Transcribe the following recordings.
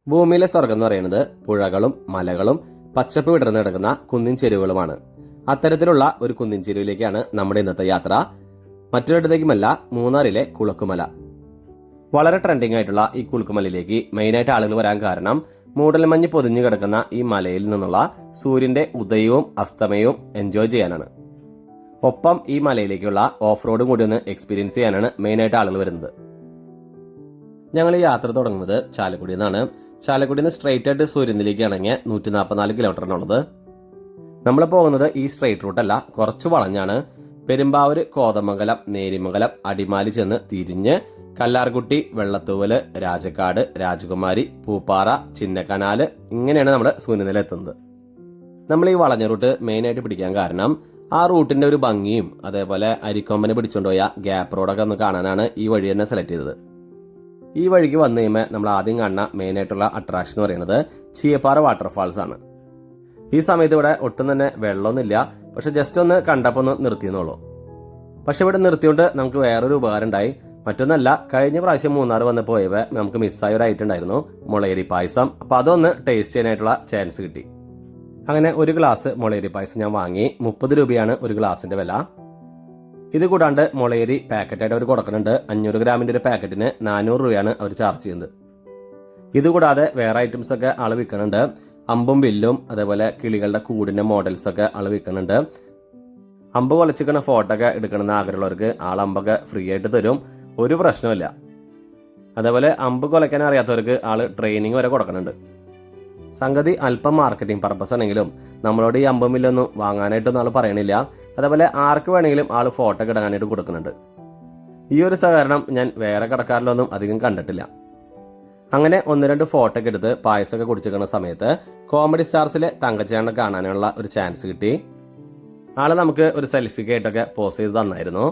ഭൂമിയിലെ സ്വർഗം എന്ന് പറയുന്നത് പുഴകളും മലകളും പച്ചപ്പ് വിടർന്നു കിടക്കുന്ന കുന്നിൻ ചെരുവുകളുമാണ്. അത്തരത്തിലുള്ള ഒരു കുന്നിൻ ചെരുവിലേക്കാണ് നമ്മുടെ ഇന്നത്തെ യാത്ര. മറ്റൊരിടത്തേക്കുമല്ല, മൂന്നാറിലെ കുളുക്കുമല. വളരെ ട്രെൻഡിങ് ആയിട്ടുള്ള ഈ കുളുക്കുമലയിലേക്ക് മെയിനായിട്ട് ആളുകൾ വരാൻ കാരണം മൂടൽമഞ്ഞ് പൊതിഞ്ഞു കിടക്കുന്ന ഈ മലയിൽ നിന്നുള്ള സൂര്യന്റെ ഉദയവും അസ്തമയവും എൻജോയ് ചെയ്യാനാണ്. ഒപ്പം ഈ മലയിലേക്കുള്ള ഓഫ് റോഡും കൂടി ഒന്ന് എക്സ്പീരിയൻസ് ചെയ്യാനാണ് മെയിനായിട്ട് ആളുകൾ വരുന്നത്. ഞങ്ങൾ ഈ യാത്ര തുടങ്ങുന്നത് ചാലക്കുടിയിൽ നിന്നാണ്. ചാലക്കുടിയിൽ നിന്ന് സ്ട്രെയിറ്റ് ആയിട്ട് സൂര്യനിലേക്കാണെങ്കിൽ 144 കിലോമീറ്ററിനുള്ളത്. നമ്മൾ പോകുന്നത് ഈ സ്ട്രെയിറ്റ് റൂട്ടല്ല, കുറച്ച് വളഞ്ഞാണ്. പെരുമ്പാവൂര്, കോതമംഗലം, നേരിമംഗലം, അടിമാലി ചെന്ന് തിരിഞ്ഞ് കല്ലാർകുട്ടി, വെള്ളത്തൂവല്, രാജക്കാട്, രാജകുമാരി, പൂപ്പാറ, ചിന്നക്കനാല്, ഇങ്ങനെയാണ് നമ്മൾ സൂര്യനില എത്തുന്നത്. നമ്മൾ ഈ വളഞ്ഞ റൂട്ട് മെയിനായിട്ട് പിടിക്കാൻ കാരണം ആ റൂട്ടിന്റെ ഒരു ഭംഗിയും അതേപോലെ അരിക്കൊമ്പനെ പിടിച്ചുകൊണ്ടുപോയ ഗ്യാപ്പ് റോഡൊക്കെ ഒന്ന് കാണാനാണ് ഈ വഴി തന്നെ സെലക്ട് ചെയ്തത്. ഈ വഴിക്ക് വന്നു കഴിയുമ്പോൾ നമ്മൾ ആദ്യം കാണുന്ന മെയിനായിട്ടുള്ള അട്രാക്ഷൻ എന്ന് പറയുന്നത് ചീയപ്പാറ വാട്ടർഫാൾസ് ആണ്. ഈ സമയത്ത് ഇവിടെ ഒട്ടും തന്നെ വെള്ളമൊന്നുമില്ല, പക്ഷെ ജസ്റ്റ് ഒന്ന് കണ്ടപ്പോൾ ഒന്ന് നിർത്തിയെന്നുള്ളൂ. പക്ഷെ ഇവിടെ നിർത്തിയോണ്ട് നമുക്ക് വേറൊരു ഉപകാരം ഉണ്ടായി. മറ്റൊന്നല്ല, കഴിഞ്ഞ പ്രാവശ്യം മൂന്നാർ വന്ന് പോയവ നമുക്ക് മിസ്സായ ഒരു ഐറ്റം ഉണ്ടായിരുന്നു, മുളയരി പായസം. അപ്പോൾ അതൊന്ന് ടേസ്റ്റ് ചെയ്യാനായിട്ടുള്ള ചാൻസ് കിട്ടി. അങ്ങനെ ഒരു ഗ്ലാസ് മുളയരി പായസം ഞാൻ വാങ്ങി. 30 രൂപയാണ് ഒരു ഗ്ലാസിന്റെ വില. ഇത് കൂടാണ്ട് മുളയരി പാക്കറ്റായിട്ട് അവർ കൊടുക്കുന്നുണ്ട്. 500 ഗ്രാമിന്റെ ഒരു പാക്കറ്റിന് 400 രൂപയാണ് അവർ ചാർജ് ചെയ്യുന്നത്. ഇതുകൂടാതെ വേറെ ഐറ്റംസ് ഒക്കെ ആള് വിൽക്കുന്നുണ്ട്. അമ്പും വില്ലും അതേപോലെ കിളികളുടെ കൂടിന്റെ മോഡൽസ് ഒക്കെ ആള് വിൽക്കുന്നുണ്ട്. അമ്പ് കൊലച്ചിക്കണ ഫോട്ടോ ഒക്കെ എടുക്കണമെന്ന് ആഗ്രഹമുള്ളവർക്ക് അമ്പൊക്കെ ഫ്രീ ആയിട്ട് തരും, ഒരു പ്രശ്നമില്ല. അതേപോലെ അമ്പ് കൊലയ്ക്കാൻ അറിയാത്തവർക്ക് ആള് ട്രെയിനിങ് വരെ കൊടുക്കുന്നുണ്ട്. സംഗതി അല്പം മാർക്കറ്റിംഗ് പർപ്പസ് ആണെങ്കിലും നമ്മളോട് ഈ അമ്പും വില്ലൊന്നും വാങ്ങാനായിട്ടൊന്നും ആൾ പറയണില്ല. അതേപോലെ ആർക്ക് വേണമെങ്കിലും ആൾ ഫോട്ടോ ഒക്കെ ഇടാനായിട്ട് കൊടുക്കുന്നുണ്ട്. ഈ ഒരു സഹകരണം ഞാൻ വേറെ കടക്കാരിലൊന്നും അധികം കണ്ടിട്ടില്ല. അങ്ങനെ 1-2 ഫോട്ടോ ഒക്കെ എടുത്ത് പായസമൊക്കെ കുടിച്ചിരിക്കുന്ന സമയത്ത് കോമഡി സ്റ്റാർസിലെ തങ്കച്ചേട്ടനെ കാണാനുള്ള ഒരു ചാൻസ് കിട്ടി. ആള് നമുക്ക് ഒരു സെൽഫിക്കായിട്ടൊക്കെ പോസ് ചെയ്ത് തന്നായിരുന്നു.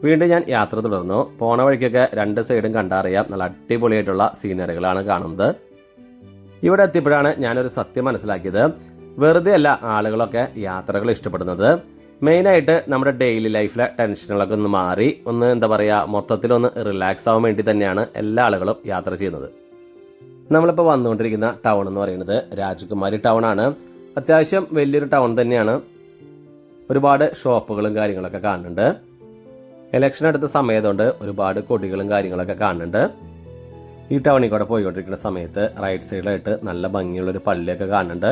വീണ്ടും ഞാൻ യാത്ര തുടർന്നു. പോണ വഴിക്കൊക്കെ 2 സൈഡും കണ്ടറിയാം നല്ല അടിപൊളിയായിട്ടുള്ള സീനറികളാണ് കാണുന്നത്. ഇവിടെ എത്തിയപ്പോഴാണ് ഞാനൊരു സത്യം മനസ്സിലാക്കിയത്. വെറുതെ അല്ല ആളുകളൊക്കെ യാത്രകൾ ഇഷ്ടപ്പെടുന്നത്. മെയിനായിട്ട് നമ്മുടെ ഡെയിലി ലൈഫിലെ ടെൻഷനുകളൊക്കെ ഒന്ന് മാറി ഒന്ന് മൊത്തത്തിലൊന്ന് റിലാക്സ് ആവാൻ വേണ്ടി തന്നെയാണ് എല്ലാ ആളുകളും യാത്ര ചെയ്യുന്നത്. നമ്മളിപ്പോൾ വന്നുകൊണ്ടിരിക്കുന്ന ടൗൺ എന്ന് പറയുന്നത് രാജകുമാരി ടൗൺ ആണ്. അത്യാവശ്യം വലിയൊരു ടൗൺ തന്നെയാണ്. ഒരുപാട് ഷോപ്പുകളും കാര്യങ്ങളൊക്കെ കാണുന്നുണ്ട്. ഇലക്ഷൻ അടുത്ത സമയത്തുകൊണ്ട് ഒരുപാട് കൊടികളും കാര്യങ്ങളൊക്കെ കാണുന്നുണ്ട്. ഈ ടൗണിൽ കൂടെ പോയിക്കൊണ്ടിരിക്കുന്ന സമയത്ത് റൈറ്റ് സൈഡിലായിട്ട് നല്ല ഭംഗിയുള്ളൊരു പള്ളിയൊക്കെ കാണുന്നുണ്ട്.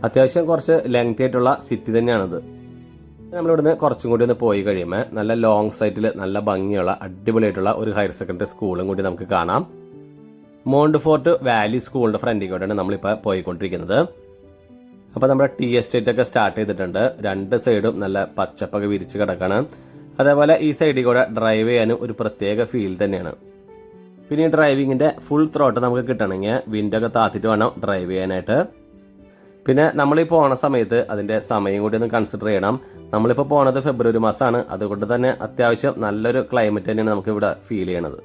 അത്യാവശ്യം കുറച്ച് ലെങ്തി ആയിട്ടുള്ള സിറ്റി തന്നെയാണിത്. നമ്മളിവിടുന്ന് കുറച്ചും കൂടി ഒന്ന് പോയി കഴിയുമ്പോൾ നല്ല ലോങ് സൈറ്റിൽ നല്ല ഭംഗിയുള്ള അടിപൊളിയായിട്ടുള്ള ഒരു ഹയർ സെക്കൻഡറി സ്കൂളും കൂടി നമുക്ക് കാണാം. മോണ്ട് ഫോർട്ട് വാലി സ്കൂളിന്റെ ഫ്രണ്ടിൽ കൂടെയാണ് നമ്മളിപ്പോൾ പോയിക്കൊണ്ടിരിക്കുന്നത്. അപ്പോൾ നമ്മുടെ ടീ എസ്റ്റേറ്റ് ഒക്കെ സ്റ്റാർട്ട് ചെയ്തിട്ടുണ്ട്. 2 സൈഡും നല്ല പച്ചപ്പൊക്കെ വിരിച്ച് കിടക്കണം. അതേപോലെ ഈ സൈഡിൽ കൂടെ ഡ്രൈവ് ചെയ്യാനും ഒരു പ്രത്യേക ഫീൽ തന്നെയാണ്. പിന്നെ ഈ ഡ്രൈവിങ്ങിന്റെ ഫുൾ ത്രോട്ട് നമുക്ക് കിട്ടണമെങ്കിൽ വിൻഡൊക്കെ താത്തിട്ട് വേണം ഡ്രൈവ് ചെയ്യാനായിട്ട്. പിന്നെ നമ്മളീ പോണ സമയത്ത് അതിന്റെ സമയം കൂടി ഒന്ന് കൺസിഡർ ചെയ്യണം. നമ്മളിപ്പോൾ പോണത് ഫെബ്രുവരി മാസമാണ്. അതുകൊണ്ട് തന്നെ അത്യാവശ്യം നല്ലൊരു ക്ലൈമറ്റ് തന്നെയാണ് നമുക്ക് ഇവിടെ ഫീൽ ചെയ്യണത്.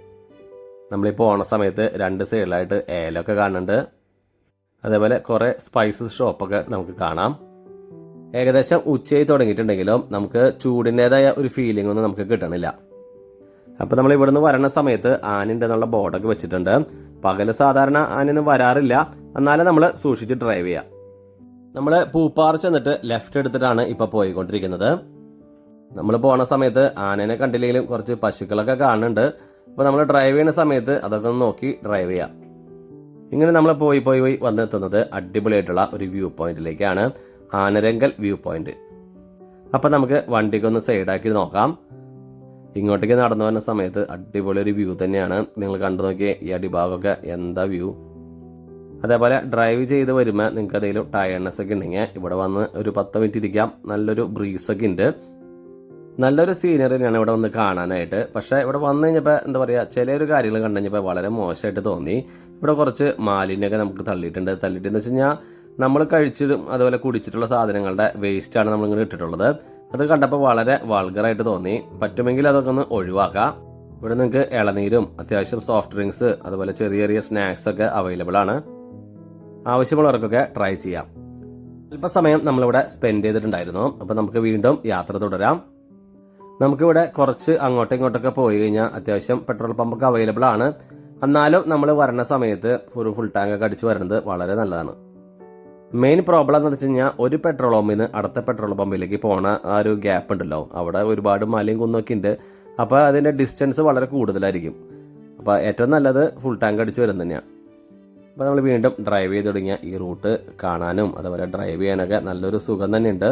നമ്മളീ പോണ സമയത്ത് 2 സൈഡിലായിട്ട് ഏലൊക്കെ കാണുന്നുണ്ട്. അതേപോലെ കുറെ സ്പൈസസ് ഷോപ്പൊക്കെ നമുക്ക് കാണാം. ഏകദേശം ഉച്ചയായി തുടങ്ങിയിട്ടുണ്ടെങ്കിലും നമുക്ക് ചൂടിൻ്റെതായ ഒരു ഫീലിംഗ് ഒന്നും നമുക്ക് കിട്ടണില്ല. അപ്പോൾ നമ്മൾ ഇവിടുന്ന് വരണ സമയത്ത് ആനയുണ്ടെന്നുള്ള ബോർഡൊക്കെ വെച്ചിട്ടുണ്ട്. പകല് സാധാരണ ആനയൊന്നും വരാറില്ല, എന്നാലും നമ്മൾ സൂക്ഷിച്ച് ഡ്രൈവ് ചെയ്യാം. നമ്മൾ പൂപ്പാറ ചെന്നിട്ട് ലെഫ്റ്റ് എടുത്തിട്ടാണ് ഇപ്പോൾ പോയിക്കൊണ്ടിരിക്കുന്നത്. നമ്മൾ പോണ സമയത്ത് ആനേനെ കണ്ടില്ലെങ്കിലും കുറച്ച് പശുക്കളൊക്കെ കാണുന്നുണ്ട്. അപ്പോൾ നമ്മൾ ഡ്രൈവ് ചെയ്യുന്ന സമയത്ത് അതൊക്കെ ഒന്ന് നോക്കി ഡ്രൈവ് ചെയ്യാം. ഇങ്ങനെ നമ്മൾ പോയി വന്നെത്തുന്നത് അടിപൊളിയായിട്ടുള്ള ഒരു വ്യൂ പോയിന്റിലേക്കാണ്, ആനരങ്കൽ വ്യൂ പോയിന്റ്. അപ്പം നമുക്ക് വണ്ടിക്കൊന്ന് സൈഡാക്കി നോക്കാം. ഇങ്ങോട്ടേക്ക് നടന്നു വരുന്ന സമയത്ത് അടിപൊളി ഒരു വ്യൂ തന്നെയാണ്. നിങ്ങൾ കണ്ടു നോക്കിയേ, ഈ അടിഭാഗമൊക്കെ എന്താ വ്യൂ. അതേപോലെ ഡ്രൈവ് ചെയ്ത് വരുമ്പോൾ നിങ്ങൾക്ക് എന്തെങ്കിലും ടയർനെസ് ഒക്കെ ഉണ്ടെങ്കിൽ ഇവിടെ വന്ന് ഒരു 10 മിനിറ്റ് ഇരിക്കാം. നല്ലൊരു ബ്രീസൊക്കെ ഉണ്ട്. നല്ലൊരു സീനറി തന്നെയാണ് ഇവിടെ വന്ന് കാണാനായിട്ട്. പക്ഷേ ഇവിടെ വന്നു കഴിഞ്ഞപ്പോൾ ചിലൊരു കാര്യങ്ങൾ കണ്ടു കഴിഞ്ഞപ്പോൾ വളരെ മോശമായിട്ട് തോന്നി. ഇവിടെ കുറച്ച് മാലിന്യമൊക്കെ നമുക്ക് തള്ളിയിട്ടെന്ന് വെച്ച് കഴിഞ്ഞാൽ നമ്മൾ കഴിച്ചിട്ടും അതുപോലെ കുടിച്ചിട്ടുള്ള സാധനങ്ങളുടെ വേസ്റ്റാണ് നമ്മളിങ്ങനെ ഇട്ടിട്ടുള്ളത്. അത് കണ്ടപ്പോൾ വളരെ വൾഗറായിട്ട് തോന്നി. പറ്റുമെങ്കിൽ അതൊക്കെ ഒന്ന് ഒഴിവാക്കാം. ഇവിടെ നിങ്ങൾക്ക് ഇളനീരും അത്യാവശ്യം സോഫ്റ്റ് ഡ്രിങ്ക്സ് അതുപോലെ ചെറിയ സ്നാക്സ് ഒക്കെ അവൈലബിൾ ആണ്. ആവശ്യമുള്ളവർക്കൊക്കെ ട്രൈ ചെയ്യാം. അല്പസമയം നമ്മളിവിടെ സ്പെൻഡ് ചെയ്തിട്ടുണ്ടായിരുന്നു. അപ്പോൾ നമുക്ക് വീണ്ടും യാത്ര തുടരാം. നമുക്കിവിടെ കുറച്ച് അങ്ങോട്ടും ഇങ്ങോട്ടൊക്കെ പോയി കഴിഞ്ഞാൽ അത്യാവശ്യം പെട്രോൾ പമ്പൊക്കെ അവൈലബിൾ ആണ്. എന്നാലും നമ്മൾ വരണ സമയത്ത് ഒരു ഫുൾ ടാങ്ക് ഒക്കെ അടിച്ച് വരുന്നത് വളരെ നല്ലതാണ്. മെയിൻ പ്രോബ്ലം എന്ന് വെച്ച് കഴിഞ്ഞാൽ ഒരു പെട്രോൾ പമ്പിൽ നിന്ന് അടുത്ത പെട്രോൾ പമ്പിലേക്ക് പോണ ആ ഒരു ഗ്യാപ്പ് ഉണ്ടല്ലോ, അവിടെ ഒരുപാട് മലയും കുന്നൊക്കെ ഉണ്ട്. അപ്പോൾ അതിൻ്റെ ഡിസ്റ്റൻസ് വളരെ കൂടുതലായിരിക്കും. അപ്പോൾ ഏറ്റവും നല്ലത് ഫുൾ ടാങ്ക് അടിച്ച് വരുന്നത് തന്നെയാണ്. അപ്പോൾ നമ്മൾ വീണ്ടും ഡ്രൈവ് ചെയ്ത് തുടങ്ങിയ ഈ റൂട്ട് കാണാനും അതുപോലെ ഡ്രൈവ് ചെയ്യാനൊക്കെ നല്ലൊരു സുഖം തന്നെയുണ്ട്.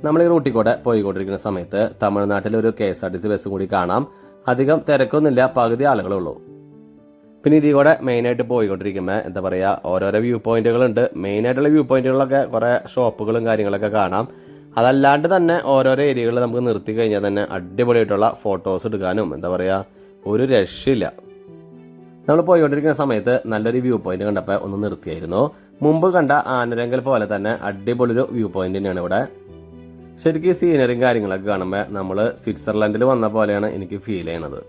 നമ്മൾ ഈ റൂട്ടിൽ കൂടെ പോയിക്കൊണ്ടിരിക്കുന്ന സമയത്ത് തമിഴ്നാട്ടിലൊരു KSRTC ബസ് കൂടി കാണാം. അധികം തിരക്കൊന്നുമില്ല, പകുതി ആളുകളേ ഉള്ളൂ. പിന്നെ ഇതിൽ കൂടെ മെയിനായിട്ട് പോയിക്കൊണ്ടിരിക്കുമ്പോൾ എന്താ പറയുക, ഓരോരോ വ്യൂ പോയിന്റുകളുണ്ട്. മെയിനായിട്ടുള്ള വ്യൂ പോയിന്റുകളിലൊക്കെ കുറേ ഷോപ്പുകളും കാര്യങ്ങളൊക്കെ കാണാം. അതല്ലാണ്ട് തന്നെ ഓരോരോ ഏരിയകൾ നമുക്ക് നിർത്തി കഴിഞ്ഞാൽ തന്നെ അടിപൊളിയായിട്ടുള്ള ഫോട്ടോസ് എടുക്കാനും എന്താ പറയുക ഒരു രക്ഷയില്ല. നമ്മൾ പോയിക്കൊണ്ടിരിക്കുന്ന സമയത്ത് നല്ലൊരു വ്യൂ പോയിന്റ് കണ്ടപ്പോൾ ഒന്ന് നിർത്തിയായിരുന്നു. മുമ്പ് കണ്ട ആനരങ്കൽ പോലെ തന്നെ അടിപൊളി ഒരു വ്യൂ പോയിന്റ് തന്നെയാണ് ഇവിടെ. ശരിക്കും സീനറിയും കാര്യങ്ങളൊക്കെ കാണുമ്പോൾ നമ്മൾ സ്വിറ്റ്സർലൻഡിൽ വന്ന പോലെയാണ് എനിക്ക് ഫീൽ ചെയ്യണത്.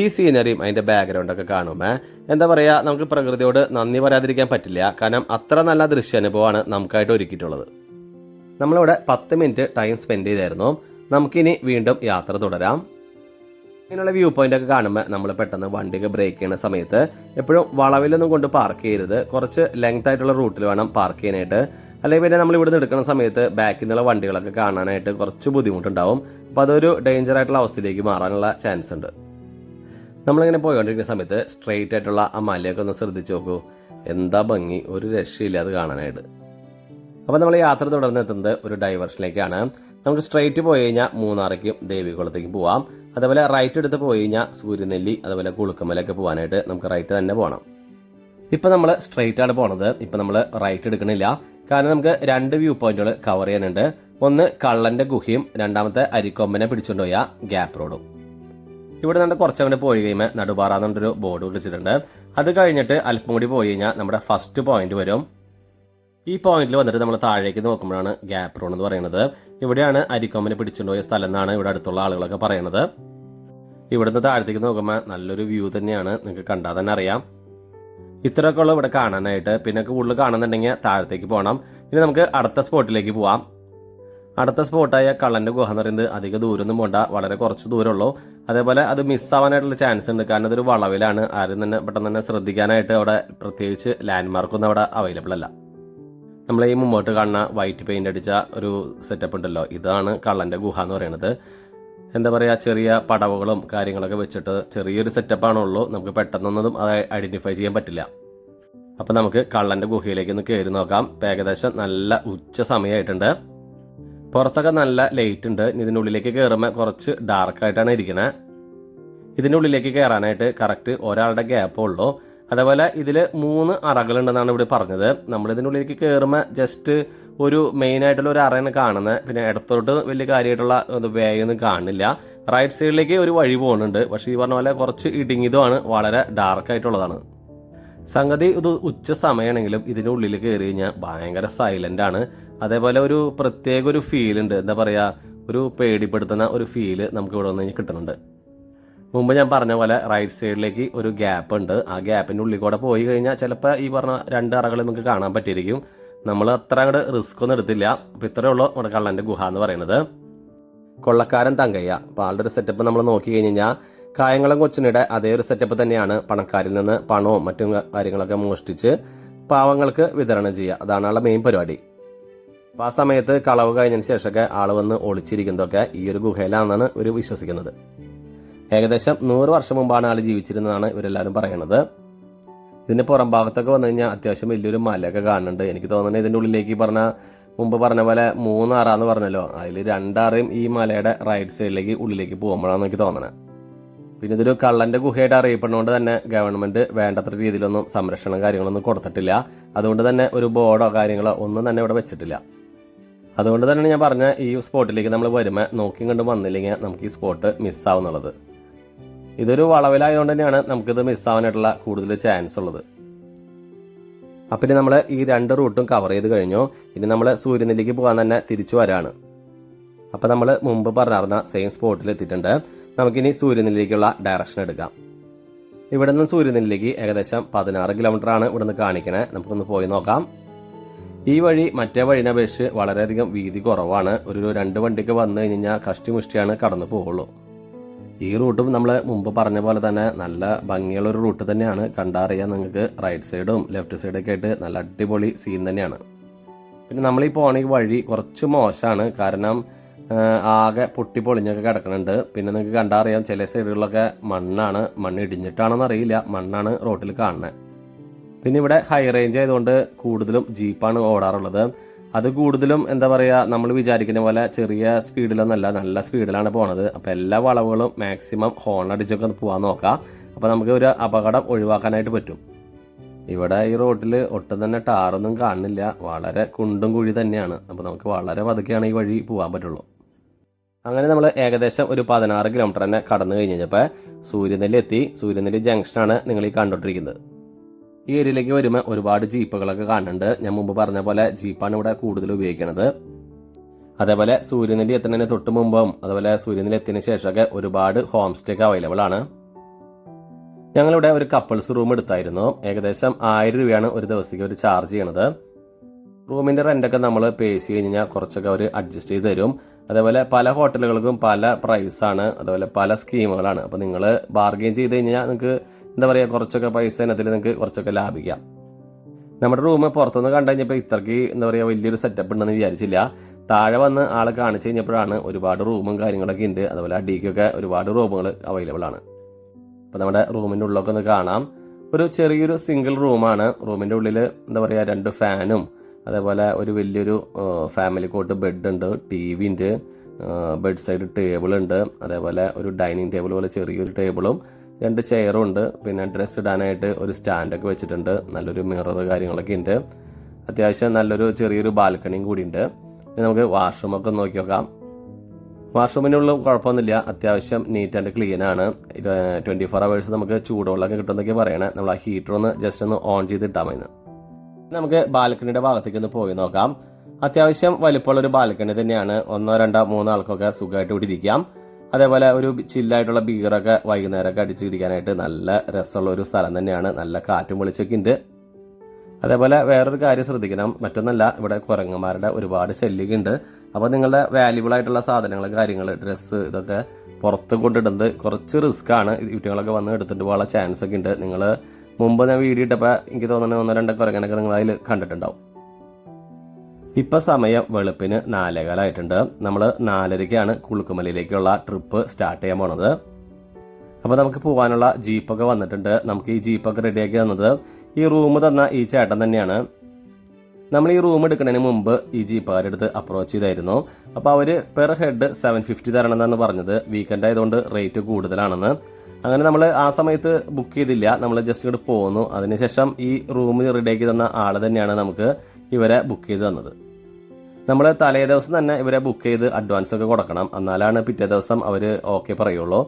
ഈ സീനറിയും അതിൻ്റെ ബാക്ക്ഗ്രൗണ്ടൊക്കെ കാണുമ്പോൾ എന്താ പറയുക, നമുക്ക് പ്രകൃതിയോട് നന്ദി പറയാതിരിക്കാൻ പറ്റില്ല. കാരണം അത്ര നല്ല ദൃശ്യാനുഭവമാണ് നമുക്കായിട്ട് ഒരുക്കിയിട്ടുള്ളത്. നമ്മളിവിടെ 10 മിനിറ്റ് ടൈം സ്പെൻഡ് ചെയ്തായിരുന്നു. നമുക്കിനി വീണ്ടും യാത്ര തുടരാം. ഇങ്ങനെയുള്ള വ്യൂ പോയിന്റ് ഒക്കെ കാണുമ്പോൾ നമ്മൾ പെട്ടെന്ന് വണ്ടിയൊക്കെ ബ്രേക്ക് ചെയ്യുന്ന സമയത്ത് എപ്പോഴും വളവിലൊന്നും കൊണ്ട് പാർക്ക് ചെയ്യരുത്. കുറച്ച് ലെങ്ത് ആയിട്ടുള്ള റൂട്ടിൽ വേണം പാർക്ക് ചെയ്യാനായിട്ട്. അല്ലെങ്കിൽ പിന്നെ നമ്മൾ ഇവിടുന്ന് എടുക്കുന്ന സമയത്ത് ബാക്കിൽ നിന്നുള്ള വണ്ടികളൊക്കെ കാണാനായിട്ട് കുറച്ച് ബുദ്ധിമുട്ടുണ്ടാവും. അപ്പോൾ അതൊരു ഡേഞ്ചർ ആയിട്ടുള്ള അവസ്ഥയിലേക്ക് മാറാനുള്ള ചാൻസ് ഉണ്ട്. നമ്മളിങ്ങനെ പോയിക്കൊണ്ടിരിക്കുന്ന സമയത്ത് സ്ട്രെയിറ്റ് ആയിട്ടുള്ള ആ മലയൊക്കെ ഒന്ന് ശ്രദ്ധിച്ച് നോക്കൂ. എന്താ ഭംഗി, ഒരു രക്ഷയില്ല അത് കാണാനായിട്ട്. അപ്പോൾ നമ്മൾ യാത്ര തുടർന്ന് എത്തുന്നത് ഒരു ഡൈവേർഷനിലേക്കാണ്. നമുക്ക് സ്ട്രെയിറ്റ് പോയി കഴിഞ്ഞാൽ മൂന്നാറേക്കും ദേവികുളത്തേക്കും പോവാം. അതേപോലെ റൈറ്റ് എടുത്ത് പോയി കഴിഞ്ഞാൽ സൂര്യനെല്ലി അതുപോലെ കുളുക്കമലൊക്കെ പോകാനായിട്ട് നമുക്ക് റൈറ്റ് തന്നെ പോകണം. ഇപ്പം നമ്മൾ സ്ട്രെയിറ്റ് ആണ് പോണത്. ഇപ്പം നമ്മൾ റൈറ്റ് എടുക്കണില്ല. കാരണം നമുക്ക് 2 വ്യൂ പോയിന്റുകൾ കവർ ചെയ്യാനുണ്ട്. ഒന്ന് കള്ളൻ്റെ ഗുഹയും രണ്ടാമത്തെ അരിക്കൊമ്പനെ പിടിച്ചുകൊണ്ട് പോയ ഗ്യാപ്പ് റോഡും. ഇവിടെ നിന്ന് കുറച്ചങ്ങനെ പോയി കഴിയുമ്പോൾ നടുപാറ എന്നുള്ളൊരു ബോർഡ് വെച്ചിട്ടുണ്ട്. അത് കഴിഞ്ഞിട്ട് അല്പം കൂടി പോയി കഴിഞ്ഞാൽ നമ്മുടെ ഫസ്റ്റ് പോയിന്റ് വരും. ഈ പോയിന്റിൽ വന്നിട്ട് നമ്മൾ താഴേക്ക് നോക്കുമ്പോഴാണ് ഗ്യാപ്പ് റോഡ് എന്ന് പറയുന്നത്. ഇവിടെയാണ് അരിക്കൊമ്പനെ പിടിച്ചുകൊണ്ട് പോയ സ്ഥലം എന്നാണ് ഇവിടെ അടുത്തുള്ള ആളുകളൊക്കെ പറയുന്നത്. ഇവിടുന്ന് താഴത്തേക്ക് നോക്കുമ്പോൾ നല്ലൊരു വ്യൂ തന്നെയാണ്, നിങ്ങൾക്ക് കണ്ടാൽ തന്നെ അറിയാം. ഇത്രയൊക്കെ ഉള്ളു ഇവിടെ കാണാനായിട്ട്. പിന്നെ കൂടുതൽ കാണുന്നുണ്ടെങ്കിൽ താഴത്തേക്ക് പോകണം. ഇനി നമുക്ക് അടുത്ത സ്പോട്ടിലേക്ക് പോവാം. അടുത്ത സ്പോട്ടായ കള്ളൻ്റെ ഗുഹ എന്ന് പറയുന്നത് അധികം ദൂരമൊന്നും പോകണ്ട, വളരെ കുറച്ച് ദൂരമുള്ളൂ. അതേപോലെ അത് മിസ്സാവാനായിട്ടുള്ള ചാൻസ് ഉണ്ട്. കാരണം അതൊരു വളവിലാണ്. ആരും തന്നെ പെട്ടെന്ന് തന്നെ ശ്രദ്ധിക്കാനായിട്ട് അവിടെ പ്രത്യേകിച്ച് ലാൻഡ്മാർക്കൊന്നും അവിടെ അവൈലബിൾ അല്ല. നമ്മൾ ഈ മുമ്പോട്ട് കാണുന്ന വൈറ്റ് പെയിന്റ് അടിച്ച ഒരു സെറ്റപ്പ് ഉണ്ടല്ലോ, ഇതാണ് കള്ളൻ്റെ ഗുഹ എന്ന് പറയുന്നത്. എന്താ പറയുക, ചെറിയ പടവുകളും കാര്യങ്ങളൊക്കെ വെച്ചിട്ട് ചെറിയൊരു സെറ്റപ്പാണുള്ളൂ. നമുക്ക് പെട്ടെന്നൊന്നും അത് ഐഡന്റിഫൈ ചെയ്യാൻ പറ്റില്ല. അപ്പം നമുക്ക് കള്ളൻ്റെ ഗുഹയിലേക്ക് ഒന്ന് കയറി നോക്കാം. ഏകദേശം നല്ല ഉച്ച സമയമായിട്ടുണ്ട്. പുറത്തൊക്കെ നല്ല ലൈറ്റ് ഉണ്ട്. ഇതിൻ്റെ ഉള്ളിലേക്ക് കയറുമ്പോൾ കുറച്ച് ഡാർക്കായിട്ടാണ് ഇരിക്കണേ. ഇതിൻ്റെ ഉള്ളിലേക്ക് കയറാനായിട്ട് കറക്റ്റ് ഒരാളുടെ ഗ്യാപ്പേ ഉള്ളൂ. അതേപോലെ ഇതിൽ 3 അറകളുണ്ടെന്നാണ് ഇവിടെ പറഞ്ഞത്. നമ്മൾ ഇതിൻ്റെ ഉള്ളിലേക്ക് കയറുമ്പോൾ ജസ്റ്റ് ഒരു മെയിൻ ആയിട്ടുള്ള ഒരു അറയാണ് കാണുന്നത്. പിന്നെ ഇടത്തോട്ട് വലിയ കാര്യമായിട്ടുള്ള വേയൊന്നും കാണില്ല. റൈറ്റ് സൈഡിലേക്ക് ഒരു വഴി പോകുന്നുണ്ട്. പക്ഷേ ഈ പറഞ്ഞ പോലെ കുറച്ച് ഇടുങ്ങിയതുമാണ്, വളരെ ഡാർക്കായിട്ടുള്ളതാണ്. സംഗതി ഇത് ഉച്ച സമയമാണെങ്കിലും ഇതിൻ്റെ ഉള്ളിൽ കയറി കഴിഞ്ഞാൽ ഭയങ്കര സൈലൻ്റ് ആണ്. അതേപോലെ ഒരു പ്രത്യേക ഒരു ഫീൽ ഉണ്ട്. എന്താ പറയുക, ഒരു പേടിപ്പെടുത്തുന്ന ഒരു ഫീല് നമുക്ക് ഇവിടെ വന്ന് കിട്ടുന്നുണ്ട്. മുമ്പ് ഞാൻ പറഞ്ഞ പോലെ റൈറ്റ് സൈഡിലേക്ക് ഒരു ഗ്യാപ്പ് ഉണ്ട്. ആ ഗ്യാപ്പിൻ്റെ ഉള്ളിൽ കൂടെ പോയി കഴിഞ്ഞാൽ ചിലപ്പോൾ ഈ പറഞ്ഞ 2 അറകൾ നമുക്ക് കാണാൻ പറ്റിയിരിക്കും. നമ്മൾ അത്ര അങ്ങോട്ട് റിസ്ക് ഒന്നും എടുത്തില്ല. അപ്പോൾ ഇത്രയേ ഉള്ളൂ നമ്മുടെ കള്ളൻ്റെ ഗുഹ എന്ന് പറയുന്നത്. കൊള്ളക്കാരൻ തങ്കയ്യ. അപ്പോൾ ആളുടെ ഒരു സെറ്റപ്പ് നമ്മൾ നോക്കി കഴിഞ്ഞാൽ കായംകുളം കൊച്ചിനിടെ അതേ ഒരു സെറ്റപ്പ് തന്നെയാണ്. പണക്കാരിൽ നിന്ന് പണവും മറ്റും കാര്യങ്ങളൊക്കെ മോഷ്ടിച്ച് പാവങ്ങൾക്ക് വിതരണം ചെയ്യുക. അതാണ് ആളുടെ മെയിൻ പരിപാടി. അപ്പോൾ ആ സമയത്ത് കളവ് കഴിഞ്ഞതിന് ശേഷമൊക്കെ ആൾ വന്ന് ഒളിച്ചിരിക്കുന്നതൊക്കെ ഈ ഒരു ഗുഹയിലാണെന്നാണ് ഇവർ വിശ്വസിക്കുന്നത്. ഏകദേശം 100 വർഷം മുമ്പാണ് ആൾ ജീവിച്ചിരുന്നതാണ് ഇവരെല്ലാവരും പറയുന്നത്. ഇതിൻ്റെ പുറം ഭാഗത്തൊക്കെ വന്നു കഴിഞ്ഞാൽ അത്യാവശ്യം വലിയൊരു മലയൊക്കെ കാണുന്നുണ്ട്. എനിക്ക് തോന്നുന്നത് ഇതിൻ്റെ ഉള്ളിലേക്ക് മുമ്പ് പറഞ്ഞ പോലെ 3 അറാന്ന് പറഞ്ഞല്ലോ, അതിൽ 2 അറയും ഈ മലയുടെ റൈറ്റ് സൈഡിലേക്ക് ഉള്ളിലേക്ക് പോകുമ്പോഴാണ് എനിക്ക് തോന്നുന്നത്. പിന്നെ ഇതൊരു കള്ളൻ്റെ ഗുഹയായിട്ട് അറിയപ്പെടുന്നതുകൊണ്ട് തന്നെ ഗവൺമെൻറ് വേണ്ടത്ര രീതിയിലൊന്നും സംരക്ഷണം കാര്യങ്ങളൊന്നും കൊടുത്തിട്ടില്ല. അതുകൊണ്ട് തന്നെ ഒരു ബോർഡോ കാര്യങ്ങളോ ഒന്നും തന്നെ ഇവിടെ വെച്ചിട്ടില്ല. അതുകൊണ്ട് തന്നെയാണ് ഞാൻ പറഞ്ഞ ഈ സ്പോട്ടിലേക്ക് നമ്മൾ വരുമ്പോൾ നോക്കി കണ്ട് വന്നില്ലെങ്കിൽ നമുക്ക് ഈ സ്പോട്ട് മിസ്സാവുന്നുള്ളത്. ഇതൊരു വളവിലായതുകൊണ്ട് തന്നെയാണ് നമുക്കിത് മിസ്സാവാനായിട്ടുള്ള കൂടുതൽ ചാൻസ് ഉള്ളത്. അപ്പം ഇനി നമ്മൾ ഈ 2 റൂട്ടും കവർ ചെയ്ത് കഴിഞ്ഞു. ഇനി നമ്മൾ സൂര്യനെല്ലിക്ക് പോകാൻ തന്നെ തിരിച്ചു വരാണ്. അപ്പം നമ്മൾ മുമ്പ് പറഞ്ഞിരുന്ന സെയിം സ്പോട്ടിൽ എത്തിയിട്ടുണ്ട്. നമുക്കിനി സൂര്യനെല്ലിലേക്കുള്ള ഡയറക്ഷൻ എടുക്കാം. ഇവിടെ നിന്ന് സൂര്യനെല്ലിലേക്ക് ഏകദേശം 16 കിലോമീറ്ററാണ് ഇവിടെ നിന്ന് കാണിക്കണേ. നമുക്കൊന്ന് പോയി നോക്കാം. ഈ വഴി മറ്റേ വഴിനെ അപേക്ഷിച്ച് വളരെയധികം വീതി കുറവാണ്. ഒരു 2 വണ്ടിക്ക് വന്നു കഴിഞ്ഞാൽ കഷ്ടിമുഷ്ടിയാണ് കടന്നു പോവുള്ളൂ. ഈ റൂട്ടും നമ്മൾ മുമ്പ് പറഞ്ഞ പോലെ തന്നെ നല്ല ഭംഗിയുള്ളൊരു റൂട്ട് തന്നെയാണ്. കണ്ടറിയാം നിങ്ങൾക്ക്. റൈറ്റ് സൈഡും ലെഫ്റ്റ് സൈഡൊക്കെ ആയിട്ട് നല്ല അടിപൊളി സീൻ തന്നെയാണ്. പിന്നെ നമ്മൾ ഈ പോണ ഈ വഴി കുറച്ച് മോശമാണ്. കാരണം ആകെ പൊട്ടി പൊളിഞ്ഞൊക്കെ കിടക്കുന്നുണ്ട്. പിന്നെ നിങ്ങൾക്ക് കണ്ടറിയാം ചില സൈഡുകളിലൊക്കെ മണ്ണ് ഇടിഞ്ഞിട്ടാണെന്ന് അറിയില്ല, മണ്ണാണ് റോട്ടിൽ കാണുന്നത്. പിന്നെ ഇവിടെ ഹൈ റേഞ്ച് ആയതുകൊണ്ട് കൂടുതലും ജീപ്പാണ് ഓടാറുള്ളത്. അത് കൂടുതലും എന്താ പറയുക, നമ്മൾ വിചാരിക്കുന്ന പോലെ ചെറിയ സ്പീഡിലൊന്നല്ല, നല്ല സ്പീഡിലാണ് പോണത്. അപ്പോൾ എല്ലാ വളവുകളും മാക്സിമം ഹോൺ അടിച്ചൊക്കെ ഒന്ന് പോകാൻ നോക്കാം. അപ്പോൾ നമുക്ക് ഒരു അപകടം ഒഴിവാക്കാനായിട്ട് പറ്റും. ഇവിടെ ഈ റോഡിൽ ഒട്ടും തന്നെ ടാറൊന്നും കാണുന്നില്ല, വളരെ കുണ്ടും കുഴി തന്നെയാണ്. അപ്പോൾ നമുക്ക് വളരെ പതുക്കെയാണ് ഈ വഴി പോകാൻ പറ്റുള്ളൂ. അങ്ങനെ നമ്മൾ ഏകദേശം ഒരു 16 കിലോമീറ്റർ തന്നെ കടന്നു കഴിഞ്ഞപ്പോൾ സൂര്യനെല്ലി എത്തി. സൂര്യനെല്ലി ജംഗ്ഷനാണ് നിങ്ങൾ ഈ കണ്ടുകൊണ്ടിരിക്കുന്നത്. ഈ ഏരിയയിലേക്ക് വരുമ്പോൾ ഒരുപാട് ജീപ്പുകളൊക്കെ കാണുന്നുണ്ട്. ഞാൻ മുമ്പ് പറഞ്ഞ പോലെ ജീപ്പാണ് ഇവിടെ കൂടുതൽ ഉപയോഗിക്കുന്നത്. അതേപോലെ സൂര്യനെല്ലി എത്തുന്നതിന് തൊട്ട് മുമ്പും അതുപോലെ സൂര്യനെല്ലി എത്തിയതിന് ശേഷമൊക്കെ ഒരുപാട് ഹോം സ്റ്റേ ഒക്കെ അവൈലബിൾ ആണ്. ഞങ്ങളിവിടെ ഒരു കപ്പിൾസ് റൂം എടുത്തായിരുന്നു. ഏകദേശം 1000 രൂപയാണ് ഒരു ദിവസത്തേക്ക് അവർ ചാർജ് ചെയ്യണത്. റൂമിൻ്റെ റെൻ്റൊക്കെ നമ്മൾ പേ ചെയ്ത് കഴിഞ്ഞാൽ കുറച്ചൊക്കെ അവർ അഡ്ജസ്റ്റ് ചെയ്ത് തരും. അതേപോലെ പല ഹോട്ടലുകൾക്കും പല പ്രൈസാണ്, അതുപോലെ പല സ്കീമുകളാണ്. അപ്പോൾ നിങ്ങൾ ബാർഗെയിൻ ചെയ്ത് കഴിഞ്ഞാൽ നിങ്ങൾക്ക് എന്താ പറയുക, കുറച്ചൊക്കെ പൈസ ഇനത്തിൽ നിങ്ങൾക്ക് കുറച്ചൊക്കെ ലാഭിക്കാം. നമ്മുടെ റൂം പുറത്തുനിന്ന് കണ്ടു കഴിഞ്ഞപ്പോൾ ഇത്രയ്ക്ക് എന്താ പറയുക വലിയൊരു സെറ്റപ്പ് ഉണ്ടെന്ന് വിചാരിച്ചില്ല. താഴെ വന്ന് ആൾ കാണിച്ചു കഴിഞ്ഞപ്പോഴാണ് ഒരുപാട് റൂമും കാര്യങ്ങളൊക്കെ ഉണ്ട്. അതുപോലെ അടിക്കൊക്കെ ഒരുപാട് റൂമുകൾ അവൈലബിൾ ആണ്. അപ്പോൾ നമ്മുടെ റൂമിൻ്റെ ഉള്ളിലൊക്കെ ഒന്ന് കാണാം. ഒരു ചെറിയൊരു സിംഗിൾ റൂമാണ്. റൂമിൻ്റെ ഉള്ളിൽ എന്താ പറയുക 2 ഫാനും അതേപോലെ ഒരു വലിയൊരു ഫാമിലി കോട്ട് ബെഡ് ഉണ്ട്, TV ഉണ്ട്, ബെഡ് സൈഡ് ടേബിൾ ഉണ്ട്, അതേപോലെ ഒരു ഡൈനിങ് ടേബിൾ പോലെ ചെറിയൊരു ടേബിളും 2 ചെയറും ഉണ്ട്. പിന്നെ ഡ്രസ്സ് ഇടാനായിട്ട് ഒരു സ്റ്റാൻഡൊക്കെ വെച്ചിട്ടുണ്ട്. നല്ലൊരു മിറർ കാര്യങ്ങളൊക്കെ ഉണ്ട്. അത്യാവശ്യം നല്ലൊരു ചെറിയൊരു ബാൽക്കണിയും കൂടി ഉണ്ട്. നമുക്ക് വാഷ്റൂമൊക്കെ നോക്കി നോക്കാം. വാഷ്റൂമിനുള്ളിൽ കുഴപ്പമൊന്നുമില്ല, അത്യാവശ്യം നീറ്റ് ആൻഡ് ക്ലീൻ ആണ്. 24 hours നമുക്ക് ചൂടുവെള്ളമൊക്കെ കിട്ടുമെന്നൊക്കെ പറയണേ. നമ്മൾ ആ ഹീറ്റർ ഒന്ന് ജസ്റ്റ് ഒന്ന് ഓൺ ചെയ്തിട്ടാൽ മതി. നമുക്ക് ബാൽക്കണിയുടെ ഭാഗത്തേക്ക് ഒന്ന് പോയി നോക്കാം. അത്യാവശ്യം വലിപ്പമുള്ളൊരു ബാൽക്കണി തന്നെയാണ്. 1, 2, 3 ആൾക്കൊക്കെ സുഖമായിട്ട് ഇവിടെ ഇരിക്കാം. അതേപോലെ ഒരു ചില്ലായിട്ടുള്ള ബീറൊക്കെ വൈകുന്നേരമൊക്കെ അടിച്ച് ഇരിക്കാനായിട്ട് നല്ല രസമുള്ള ഒരു സ്ഥലം തന്നെയാണ്. നല്ല കാറ്റും വെളിച്ചൊക്കെ ഉണ്ട്. അതേപോലെ വേറൊരു കാര്യം ശ്രദ്ധിക്കണം, മറ്റൊന്നല്ല, ഇവിടെ കുരങ്ങന്മാരുടെ ഒരുപാട് ശല്യമൊക്കെ ഉണ്ട്. അപ്പോൾ നിങ്ങളുടെ വാല്യുബിൾ ആയിട്ടുള്ള സാധനങ്ങൾ, കാര്യങ്ങൾ, ഡ്രസ്സ് ഇതൊക്കെ പുറത്ത് കൊണ്ടിടുന്നത് കുറച്ച് റിസ്ക് ആണ്. കുട്ടികളൊക്കെ വന്ന് എടുത്തിട്ട് പോകാനുള്ള ചാൻസ് ഒക്കെ ഉണ്ട്. നിങ്ങൾ മുമ്പ് ഞാൻ വീഡിയോ ഇട്ടപ്പോൾ എനിക്ക് തോന്നുന്നത് 1-2 കുരങ്ങനൊക്കെ നിങ്ങൾ അതിൽ കണ്ടിട്ടുണ്ടാവും. ഇപ്പം സമയം വെളുപ്പിന് 4:15 നമ്മൾ 4:30 കുളുക്കുമലയിലേക്കുള്ള ട്രിപ്പ് സ്റ്റാർട്ട് ചെയ്യാൻ പോണത്. അപ്പോൾ നമുക്ക് പോകാനുള്ള ജീപ്പൊക്കെ വന്നിട്ടുണ്ട്. നമുക്ക് ഈ ജീപ്പൊക്കെ റെഡിയാക്കി തന്നത് ഈ റൂം തന്ന ഈ ചേട്ടൻ തന്നെയാണ്. നമ്മൾ ഈ റൂം എടുക്കുന്നതിന് മുമ്പ് ഈ ജീപ്പുകാരുടെ അടുത്ത് അപ്രോച്ച് ചെയ്തായിരുന്നു. അപ്പോൾ അവർ പെർ ഹെഡ് 750 തരണം എന്നാണ് പറഞ്ഞത്. വീക്കെൻഡ് ആയതുകൊണ്ട് റേറ്റ് കൂടുതലാണെന്ന്. അങ്ങനെ നമ്മൾ ആ സമയത്ത് ബുക്ക് ചെയ്തില്ല, നമ്മൾ ജസ്റ്റ് ഇങ്ങോട്ട് പോന്നു. അതിനുശേഷം ഈ റൂം റെഡിയാക്കി തന്ന ആൾ തന്നെയാണ് നമുക്ക് ഇവരെ ബുക്ക് ചെയ്ത് തന്നത്. നമ്മൾ തലേ ദിവസം തന്നെ ഇവരെ ബുക്ക് ചെയ്ത് അഡ്വാൻസ് ഒക്കെ കൊടുക്കണം, എന്നാലാണ് പിറ്റേ ദിവസം അവർ ഓക്കെ പറയുള്ളൂ.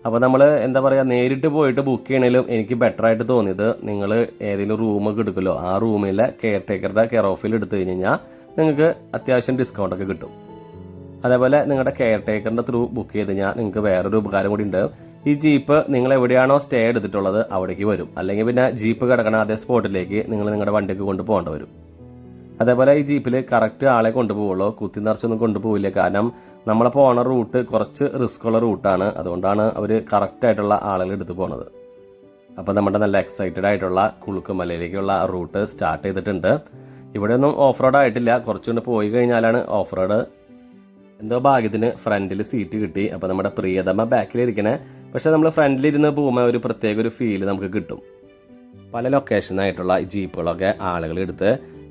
അപ്പോൾ നമ്മൾ എന്താ പറയുക, നേരിട്ട് പോയിട്ട് ബുക്ക് ചെയ്യണേലും എനിക്ക് ബെറ്റർ ആയിട്ട് തോന്നിയത്, നിങ്ങൾ ഏതെങ്കിലും റൂമൊക്കെ എടുക്കുമല്ലോ, ആ റൂമിലെ കെയർ ടേക്കറുടെ കെയർ ഓഫിൽ എടുത്തു കഴിഞ്ഞാൽ നിങ്ങൾക്ക് അത്യാവശ്യം ഡിസ്കൗണ്ടൊക്കെ കിട്ടും. അതേപോലെ നിങ്ങളുടെ കെയർ ടേക്കറിൻ്റെ ത്രൂ ബുക്ക് ചെയ്ത് കഴിഞ്ഞാൽ നിങ്ങൾക്ക് വേറൊരു ഉപകാരം കൂടി ഉണ്ട്. ഈ ജീപ്പ് നിങ്ങൾ എവിടെയാണോ സ്റ്റേ എടുത്തിട്ടുള്ളത് അവിടേക്ക് വരും. അല്ലെങ്കിൽ പിന്നെ ജീപ്പ് കിടക്കണ അതേ സ്പോട്ടിലേക്ക് നിങ്ങൾ നിങ്ങളുടെ വണ്ടിക്ക് കൊണ്ടുപോകേണ്ടി വരും. അതേപോലെ ഈ ജീപ്പിൽ കറക്റ്റ് ആളെ കൊണ്ടുപോകുള്ളൂ, കുത്തി നിറച്ചൊന്നും കൊണ്ടുപോകില്ല. കാരണം നമ്മളെ പോണ റൂട്ട് കുറച്ച് റിസ്ക് ഉള്ള റൂട്ടാണ്. അതുകൊണ്ടാണ് അവർ കറക്റ്റായിട്ടുള്ള ആളുകൾ എടുത്ത് പോണത്. അപ്പോൾ നമ്മുടെ നല്ല എക്സൈറ്റഡ് ആയിട്ടുള്ള കുളുക്കുമലയിലേക്കുള്ള റൂട്ട് സ്റ്റാർട്ട് ചെയ്തിട്ടുണ്ട്. ഇവിടെയൊന്നും ഓഫ് റോഡ് ആയിട്ടില്ല, കുറച്ചുകൊണ്ട് പോയി കഴിഞ്ഞാലാണ് ഓഫ് റോഡ്. എന്തോ ഭാഗ്യത്തിന് ഫ്രണ്ടിൽ സീറ്റ് കിട്ടി. അപ്പോൾ നമ്മുടെ പ്രിയതമ ബാക്കിലിരിക്കണേ. പക്ഷേ നമ്മൾ ഫ്രണ്ടിലിരുന്ന് പോകുമ്പോൾ ഒരു പ്രത്യേക ഒരു ഫീല് നമുക്ക് കിട്ടും. പല ലൊക്കേഷനായിട്ടുള്ള ഈ ജീപ്പുകളൊക്കെ ആളുകൾ എടുത്ത്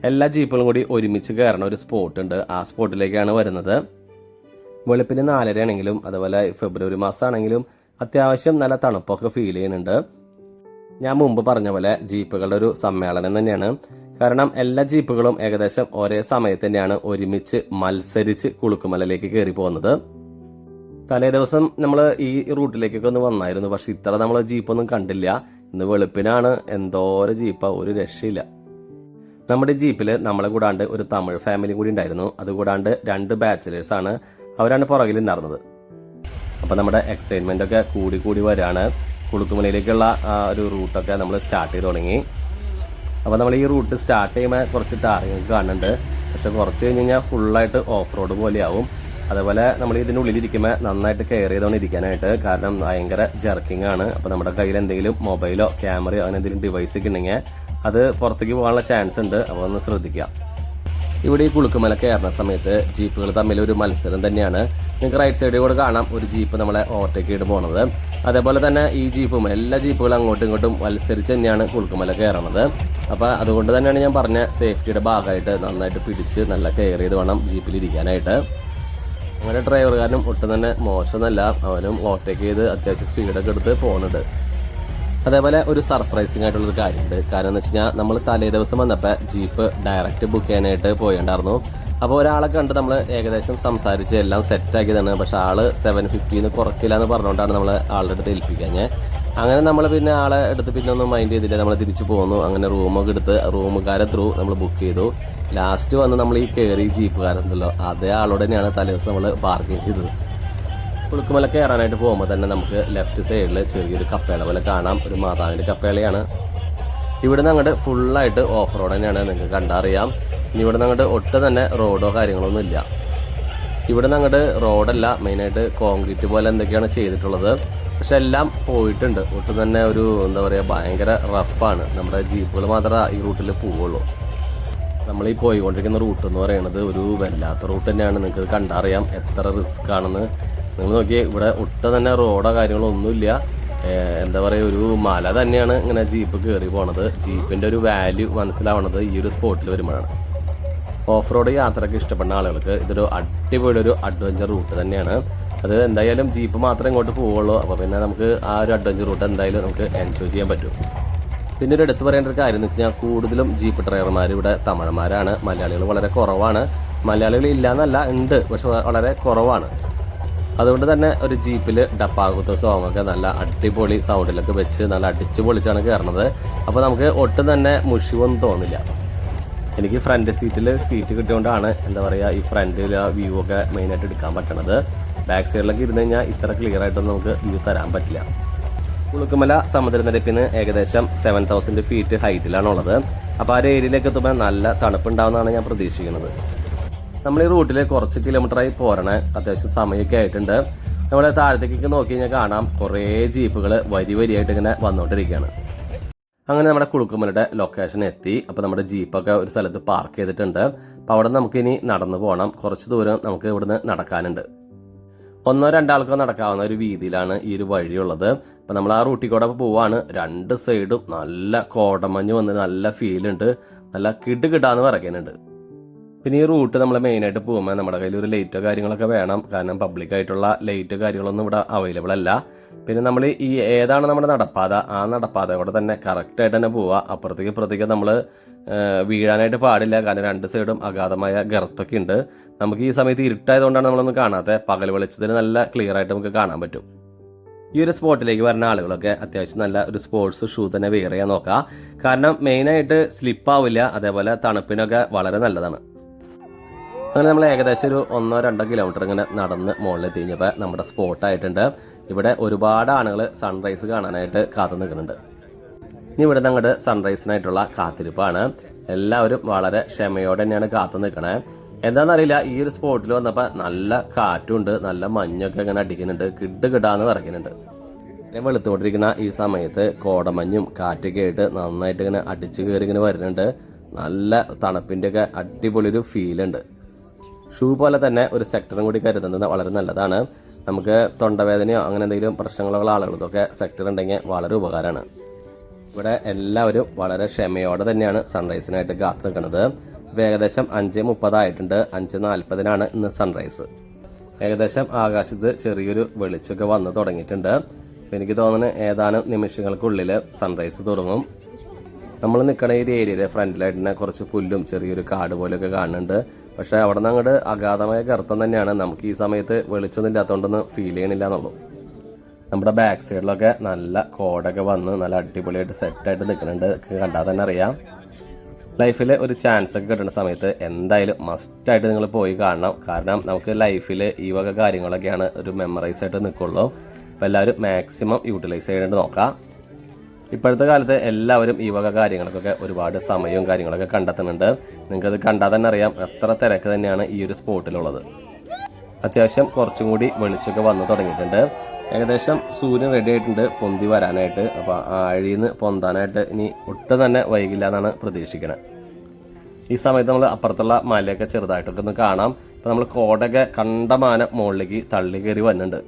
എല്ലാ ജീപ്പുകളും കൂടി ഒരുമിച്ച് കയറണ ഒരു സ്പോട്ട് ഉണ്ട്. ആ സ്പോട്ടിലേക്കാണ് വരുന്നത്. വെളുപ്പിന് 4:30 ആണെങ്കിലും അതുപോലെ ഫെബ്രുവരി മാസമാണെങ്കിലും അത്യാവശ്യം നല്ല തണുപ്പൊക്കെ ഫീൽ ചെയ്യുന്നുണ്ട്. ഞാൻ മുമ്പ് പറഞ്ഞ പോലെ ജീപ്പുകളുടെ ഒരു സമ്മേളനം തന്നെയാണ്. കാരണം എല്ലാ ജീപ്പുകളും ഏകദേശം ഒരേ സമയത്ത് തന്നെയാണ് ഒരുമിച്ച് മത്സരിച്ച് കുളുക്കുമലയിലേക്ക് കയറി പോകുന്നത്. തലേ ദിവസം നമ്മൾ ഈ റൂട്ടിലേക്കൊക്കെ ഒന്ന് വന്നായിരുന്നു, പക്ഷെ ഇത്ര നമ്മൾ ജീപ്പൊന്നും കണ്ടില്ല. ഇന്ന് വെളുപ്പിനാണ് എന്തോരം ജീപ്പാ, ഒരു രക്ഷയില്ല. നമ്മുടെ ജീപ്പിൽ നമ്മളെ കൂടാണ്ട് ഒരു തമിഴ് ഫാമിലി കൂടി ഉണ്ടായിരുന്നു. അതുകൂടാണ്ട് 2 ബാച്ചിലേഴ്സാണ്, അവരാണ് പുറകിലുണ്ടായിരുന്നത്. അപ്പോൾ നമ്മുടെ എക്സൈറ്റ്മെൻ്റ് ഒക്കെ കൂടി വരികയാണ്. കുളുക്കുമലയിലേക്കുള്ള ഒരു റൂട്ടൊക്കെ നമ്മൾ സ്റ്റാർട്ട് ചെയ്ത് തുടങ്ങി. അപ്പോൾ നമ്മൾ ഈ റൂട്ട് സ്റ്റാർട്ട് ചെയ്യുമ്പോൾ കുറച്ച് ടാറിങ് കാണുന്നുണ്ട്. പക്ഷെ കുറച്ച് കഴിഞ്ഞ് കഴിഞ്ഞാൽ ഫുള്ളായിട്ട് ഓഫ് റോഡ് പോലെയാവും. അതേപോലെ നമ്മൾ ഇതിൻ്റെ ഉള്ളിലിരിക്കുമ്പോൾ നന്നായിട്ട് കെയർ ചെയ്തുകൊണ്ട് ഇരിക്കാനായിട്ട്, കാരണം ഭയങ്കര ജർക്കിംഗ് ആണ്. അപ്പോൾ നമ്മുടെ കയ്യിൽ എന്തെങ്കിലും മൊബൈലോ ക്യാമറയോ അങ്ങനെ എന്തെങ്കിലും ഡിവൈസ് ഒക്കെ ഉണ്ടെങ്കിൽ അത് പുറത്തേക്ക് പോകാനുള്ള ചാൻസ് ഉണ്ട്. അപ്പോൾ ഒന്ന് ശ്രദ്ധിക്കുക. ഇവിടെ ഈ കുളുക്കുമല കയറുന്ന സമയത്ത് ജീപ്പുകൾ തമ്മിൽ ഒരു മത്സരം തന്നെയാണ്. നിങ്ങൾക്ക് റൈറ്റ് സൈഡിൽ കൂടെ കാണാം ഒരു ജീപ്പ് നമ്മളെ ഓവർടേക്ക് ചെയ്ത് പോകുന്നത്. അതേപോലെ തന്നെ ഈ ജീപ്പും എല്ലാ ജീപ്പുകളും അങ്ങോട്ടും ഇങ്ങോട്ടും മത്സരിച്ച് തന്നെയാണ് കുളുക്കുമല കയറുന്നത്. അപ്പോൾ അതുകൊണ്ട് തന്നെയാണ് ഞാൻ പറഞ്ഞ സേഫ്റ്റിയുടെ ഭാഗമായിട്ട് നന്നായിട്ട് പിടിച്ച് നല്ല കെയർ ചെയ്ത് വേണം ജീപ്പിലിരിക്കാനായിട്ട്. അങ്ങനെ ഡ്രൈവർകാരനും ഒട്ടും തന്നെ മോശമല്ല, അവനും ഓവർടേക്ക് ചെയ്ത് അത്യാവശ്യം സ്പീഡൊക്കെ എടുത്ത് പോകുന്നുണ്ട്. അതേപോലെ ഒരു സർപ്രൈസിങ് ആയിട്ടുള്ളൊരു കാര്യമുണ്ട്. കാരണം എന്ന് വെച്ച് കഴിഞ്ഞാൽ നമ്മൾ തലേ ദിവസം വന്നപ്പോൾ ജീപ്പ് ഡയറക്റ്റ് ബുക്ക് ചെയ്യാനായിട്ട് പോയിട്ടുണ്ടായിരുന്നു. അപ്പോൾ ഒരാളെ കണ്ട് നമ്മൾ ഏകദേശം സംസാരിച്ച് എല്ലാം സെറ്റാക്കിയതാണ്. പക്ഷേ ആൾ 750 കുറയ്ക്കില്ല എന്ന് പറഞ്ഞുകൊണ്ടാണ് നമ്മൾ ആളുടെ അടുത്ത് ഏൽപ്പിക്കാൻ. അങ്ങനെ നമ്മൾ പിന്നെ ആളെ എടുത്ത് പിന്നെ ഒന്നും മൈൻഡ് ചെയ്തില്ല, നമ്മൾ തിരിച്ചു പോന്നു. അങ്ങനെ റൂമൊക്കെ എടുത്ത് റൂമുകാരെ ത്രൂ നമ്മൾ ബുക്ക് ചെയ്തു. ലാസ്റ്റ് വന്ന് നമ്മൾ ഈ കയറി ജീപ്പുകാരുണ്ടല്ലോ, അതേ ആളോട് തന്നെയാണ് തലേ ദിവസം നമ്മൾ ബാർഗെയിൻ ചെയ്തത്. കുളുക്കുമല കയറാനായിട്ട് പോകുമ്പോൾ തന്നെ നമുക്ക് ലെഫ്റ്റ് സൈഡിൽ ചെറിയൊരു കപ്പേള പോലെ കാണാം. ഒരു മാതാവിൻ്റെ കപ്പേളയാണ്. ഇവിടെ നിന്ന് അങ്ങോട്ട് ഫുള്ളായിട്ട് ഓഫ് റോഡ് തന്നെയാണ്, നിങ്ങൾക്ക് കണ്ടറിയാം. ഇനി ഇവിടെ നിന്ന് അങ്ങോട്ട് ഒട്ടും തന്നെ റോഡോ കാര്യങ്ങളൊന്നും ഇല്ല. ഇവിടെ നിന്ന് അങ്ങോട്ട് റോഡല്ല, മെയിനായിട്ട് കോൺക്രീറ്റ് പോലെ എന്തൊക്കെയാണ് ചെയ്തിട്ടുള്ളത്. പക്ഷെ എല്ലാം പോയിട്ടുണ്ട്. ഒട്ടും തന്നെ ഒരു എന്താ പറയുക, ഭയങ്കര റഫാണ്. നമ്മുടെ ജീപ്പുകൾ മാത്രമേ ഈ റൂട്ടിൽ പോവുള്ളൂ. നമ്മളീ പോയിക്കൊണ്ടിരിക്കുന്ന റൂട്ട് എന്ന് പറയുന്നത് ഒരു വല്ലാത്ത റൂട്ട് തന്നെയാണ്. നിങ്ങൾക്ക് കണ്ടറിയാം എത്ര റിസ്ക് ആണെന്ന്. നിങ്ങൾ നോക്കിയേ, ഇവിടെ ഒട്ടും തന്നെ റോഡോ കാര്യങ്ങളോ ഒന്നുമില്ല. എന്താ പറയുക, ഒരു മല തന്നെയാണ് ഇങ്ങനെ ജീപ്പ് കയറി പോണത്. ജീപ്പിൻ്റെ ഒരു വാല്യൂ മനസ്സിലാവണത് ഈ ഒരു സ്പോട്ടിൽ വരുമ്പോഴാണ്. ഓഫ് റോഡ് യാത്രയ്ക്ക് ഇഷ്ടപ്പെടുന്ന ആളുകൾക്ക് ഇതൊരു അടിപൊളി ഒരു അഡ്വഞ്ചർ റൂട്ട് തന്നെയാണ്. അത് എന്തായാലും ജീപ്പ് മാത്രമേ ഇങ്ങോട്ട് പോവുള്ളൂ. അപ്പോൾ പിന്നെ നമുക്ക് ആ ഒരു അഡ്വഞ്ചർ റൂട്ട് എന്തായാലും നമുക്ക് എൻജോയ് ചെയ്യാൻ പറ്റും. പിന്നെ ഒരു എടുത്തു പറയേണ്ട ഒരു കാര്യം എന്ന് വെച്ച് കഴിഞ്ഞാൽ കൂടുതലും ജീപ്പ് ഡ്രൈവർമാർ ഇവിടെ തമിഴന്മാരാണ്. മലയാളികൾ വളരെ കുറവാണ്. മലയാളികൾ ഇല്ലയെന്നല്ല, ഉണ്ട്, പക്ഷെ വളരെ കുറവാണ്. അതുകൊണ്ട് തന്നെ ഒരു ജീപ്പിൽ ഡപ്പാകുത്ത സോങ്ങൊക്കെ നല്ല അടിപൊളി സൗണ്ടിലൊക്കെ വെച്ച് നല്ല അടിച്ചു പൊളിച്ചാണ് കയറുന്നത്. അപ്പോൾ നമുക്ക് ഒട്ടും തന്നെ മുഷിവൊന്നും തോന്നില്ല. എനിക്ക് ഫ്രണ്ട് സീറ്റ് കിട്ടിയോണ്ടാണ് എന്താ പറയുക, ഈ ഫ്രണ്ടിൽ ആ വ്യൂ ഒക്കെ മെയിനായിട്ട് എടുക്കാൻ പറ്റണത്. ബാക്ക് സൈഡിലൊക്കെ ഇരുന്ന് കഴിഞ്ഞാൽ ഇത്ര ക്ലിയർ ആയിട്ടൊന്നും നമുക്ക് വ്യൂ തരാൻ പറ്റില്ല. കുളുക്കുമല സമുദ്രനിരപ്പിന് ഏകദേശം 7000 ഫീറ്റ് ഹൈറ്റിലാണുള്ളത്. അപ്പോൾ ആ ഒരു ഏരിയയിലേക്ക് എത്തുമ്പോൾ നല്ല തണുപ്പുണ്ടാവുമെന്നാണ് ഞാൻ പ്രതീക്ഷിക്കുന്നത്. നമ്മൾ ഈ റൂട്ടിൽ കുറച്ച് കിലോമീറ്ററായി പോരണേ, അത്യാവശ്യം സമയമൊക്കെ ആയിട്ടുണ്ട്. നമ്മുടെ താഴത്തേക്ക് നോക്കി കഴിഞ്ഞാൽ കാണാം കുറേ ജീപ്പുകൾ വരിയായിട്ട് ഇങ്ങനെ വന്നുകൊണ്ടിരിക്കുകയാണ്. അങ്ങനെ നമ്മുടെ കുളുക്കുമലയുടെ ലൊക്കേഷൻ എത്തി. അപ്പോൾ നമ്മുടെ ജീപ്പൊക്കെ ഒരു സ്ഥലത്ത് പാർക്ക് ചെയ്തിട്ടുണ്ട്. അപ്പോൾ അവിടെ നമുക്കിനി നടന്നു പോകണം. കുറച്ച് ദൂരം നമുക്ക് ഇവിടുന്ന് നടക്കാനുണ്ട്. 1-2 ആൾക്കോ നടക്കാവുന്ന ഒരു വീതിയിലാണ് ഈ ഒരു വഴിയുള്ളത്. അപ്പോൾ നമ്മൾ ആ റൂട്ടിൽ കൂടെ പോവാണ്. 2 സൈഡും നല്ല കോടമഞ്ഞ് വന്ന് നല്ല ഫീലുണ്ട്, നല്ല കിടാന്ന് പറയുന്നുണ്ട്. പിന്നെ ഈ റൂട്ട് നമ്മൾ മെയിനായിട്ട് പോകുമ്പോൾ നമ്മുടെ കയ്യിൽ ഒരു ലൈറ്റോ കാര്യങ്ങളൊക്കെ വേണം. കാരണം പബ്ലിക്കായിട്ടുള്ള ലൈറ്റ് കാര്യങ്ങളൊന്നും ഇവിടെ അവൈലബിൾ അല്ല. പിന്നെ നമ്മൾ ഈ ഏതാണ് നമ്മുടെ നടപ്പാത, ആ നടപ്പാത ഇവിടെ തന്നെ കറക്റ്റായിട്ട് തന്നെ പോവുക. അപ്പുറത്തേക്ക് ഇപ്പുറത്തേക്ക് നമ്മൾ വീഴാനായിട്ട് പാടില്ല. കാരണം 2 സൈഡും അഗാധമായ ഗർത്തൊക്കെ ഉണ്ട്. നമുക്ക് ഈ സമയത്ത് ഇരുട്ടായതുകൊണ്ടാണ് നമ്മളൊന്നും കാണാത്തത്. പകൽ വെളിച്ചത്തിന് നല്ല ക്ലിയർ ആയിട്ട് നമുക്ക് കാണാൻ പറ്റും. ഈ ഒരു സ്പോട്ടിലേക്ക് വരുന്ന ആളുകളൊക്കെ അത്യാവശ്യം നല്ല ഒരു സ്പോർട്സ് ഷൂ തന്നെ വെയർ ചെയ്യാൻ നോക്കുക. കാരണം മെയിനായിട്ട് സ്ലിപ്പാവില്ല, അതേപോലെ തണുപ്പിനൊക്കെ വളരെ നല്ലതാണ്. അങ്ങനെ നമ്മൾ ഏകദേശം ഒരു 1-2 കിലോമീറ്റർ ഇങ്ങനെ നടന്ന് മുകളിലെത്തി കഴിഞ്ഞപ്പോൾ നമ്മുടെ സ്പോട്ടായിട്ടുണ്ട്. ഇവിടെ ഒരുപാട് ആളുകൾ സൺറൈസ് കാണാനായിട്ട് കാത്തു നിൽക്കുന്നുണ്ട്. ഇനി ഇവിടെ നിന്ന് അങ്ങോട്ട് സൺറൈസിനായിട്ടുള്ള കാത്തിരിപ്പാണ്. എല്ലാവരും വളരെ ക്ഷമയോടെ തന്നെയാണ് കാത്തു നിൽക്കണേ. എന്താണെന്നറിയില്ല, ഈ ഒരു സ്പോട്ടിൽ വന്നപ്പോൾ നല്ല കാറ്റുണ്ട്, നല്ല മഞ്ഞൊക്കെ ഇങ്ങനെ അടിക്കുന്നുണ്ട്, കിടാന്ന് പറയുന്നുണ്ട്. വെളുത്തുകൊണ്ടിരിക്കുന്ന ഈ സമയത്ത് കോടമഞ്ഞും കാറ്റൊക്കെ ആയിട്ട് നന്നായിട്ട് ഇങ്ങനെ അടിച്ചു കയറി ഇങ്ങനെ വരുന്നുണ്ട്. നല്ല തണുപ്പിൻ്റെയൊക്കെ അടിപൊളി ഒരു ഫീലുണ്ട്. ഷൂ പോലെ തന്നെ ഒരു സെക്ടറും കൂടി കരുതുന്നത് വളരെ നല്ലതാണ്. നമുക്ക് തൊണ്ടവേദനയോ അങ്ങനെ എന്തെങ്കിലും പ്രശ്നങ്ങളുള്ള ആളുകൾക്കൊക്കെ സെക്ടർ ഉണ്ടെങ്കിൽ വളരെ ഉപകാരമാണ്. ഇവിടെ എല്ലാവരും വളരെ ക്ഷമയോടെ തന്നെയാണ് സൺറൈസിനായിട്ട് കാത്തു നിൽക്കുന്നത്. ഇപ്പോൾ ഏകദേശം 5:30 ആയിട്ടുണ്ട്. 5:40 ഇന്ന് സൺറൈസ്. ഏകദേശം ആകാശത്ത് ചെറിയൊരു വെളിച്ചമൊക്കെ വന്ന് തുടങ്ങിയിട്ടുണ്ട്. എനിക്ക് തോന്നുന്നു ഏതാനും നിമിഷങ്ങൾക്കുള്ളിൽ സൺറൈസ് തുടങ്ങും. നമ്മൾ നിൽക്കണ ഈ ഏരിയയിൽ ഫ്രണ്ടിലായിട്ട് തന്നെ കുറച്ച് പുല്ലും ചെറിയൊരു കാട് പോലെയൊക്കെ കാണുന്നുണ്ട്. പക്ഷേ അവിടെ നിന്ന് അങ്ങോട്ട് അഗാധമായ ഗർത്തം തന്നെയാണ്. നമുക്ക് ഈ സമയത്ത് വെളിച്ചൊന്നും ഇല്ലാത്തതുകൊണ്ടൊന്നും ഫീൽ ചെയ്യണില്ല എന്നുള്ളൂ. നമ്മുടെ ബാക്ക് സൈഡിലൊക്കെ നല്ല കോടൊക്കെ വന്ന് നല്ല അടിപൊളിയായിട്ട് സെറ്റായിട്ട് നിൽക്കുന്നുണ്ട്. കണ്ടാൽ തന്നെ അറിയാം. ലൈഫിൽ ഒരു ചാൻസ് ഒക്കെ കിട്ടുന്ന സമയത്ത് എന്തായാലും മസ്റ്റായിട്ട് നിങ്ങൾ പോയി കാണണം. കാരണം നമുക്ക് ലൈഫിൽ ഈ വക കാര്യങ്ങളൊക്കെയാണ് ഒരു മെമ്മറൈസ് ആയിട്ട് നിൽക്കുള്ളൂ. അപ്പോൾ എല്ലാവരും മാക്സിമം യൂട്ടിലൈസ് ചെയ്യാനായിട്ട് നോക്കാം. ഇപ്പോഴത്തെ കാലത്ത് എല്ലാവരും ഈ വക കാര്യങ്ങൾക്കൊക്കെ ഒരുപാട് സമയവും കാര്യങ്ങളൊക്കെ കണ്ടെത്തുന്നുണ്ട്. നിങ്ങൾക്കത് കണ്ടാൽ തന്നെ അറിയാം എത്ര തിരക്ക് തന്നെയാണ് ഈ ഒരു സ്പോട്ടിലുള്ളത്. അത്യാവശ്യം കുറച്ചും കൂടി വെളിച്ചമൊക്കെ വന്നു തുടങ്ങിയിട്ടുണ്ട്. ഏകദേശം സൂര്യൻ റെഡി ആയിട്ടുണ്ട് പൊന്തി വരാനായിട്ട്. അപ്പോൾ ആഴിയിൽ നിന്ന് പൊന്താനായിട്ട് ഇനി ഒട്ടും തന്നെ വൈകില്ല എന്നാണ് പ്രതീക്ഷിക്കുന്നത്. ഈ സമയത്ത് നമ്മൾ അപ്പുറത്തുള്ള മലയൊക്കെ ചെറുതായിട്ടൊക്കെ ഒന്ന് കാണാം. ഇപ്പോൾ നമ്മൾ കോടൊക്കെ കണ്ടമാനം മുകളിലേക്ക് തള്ളി കയറി വരുന്നുണ്ട്.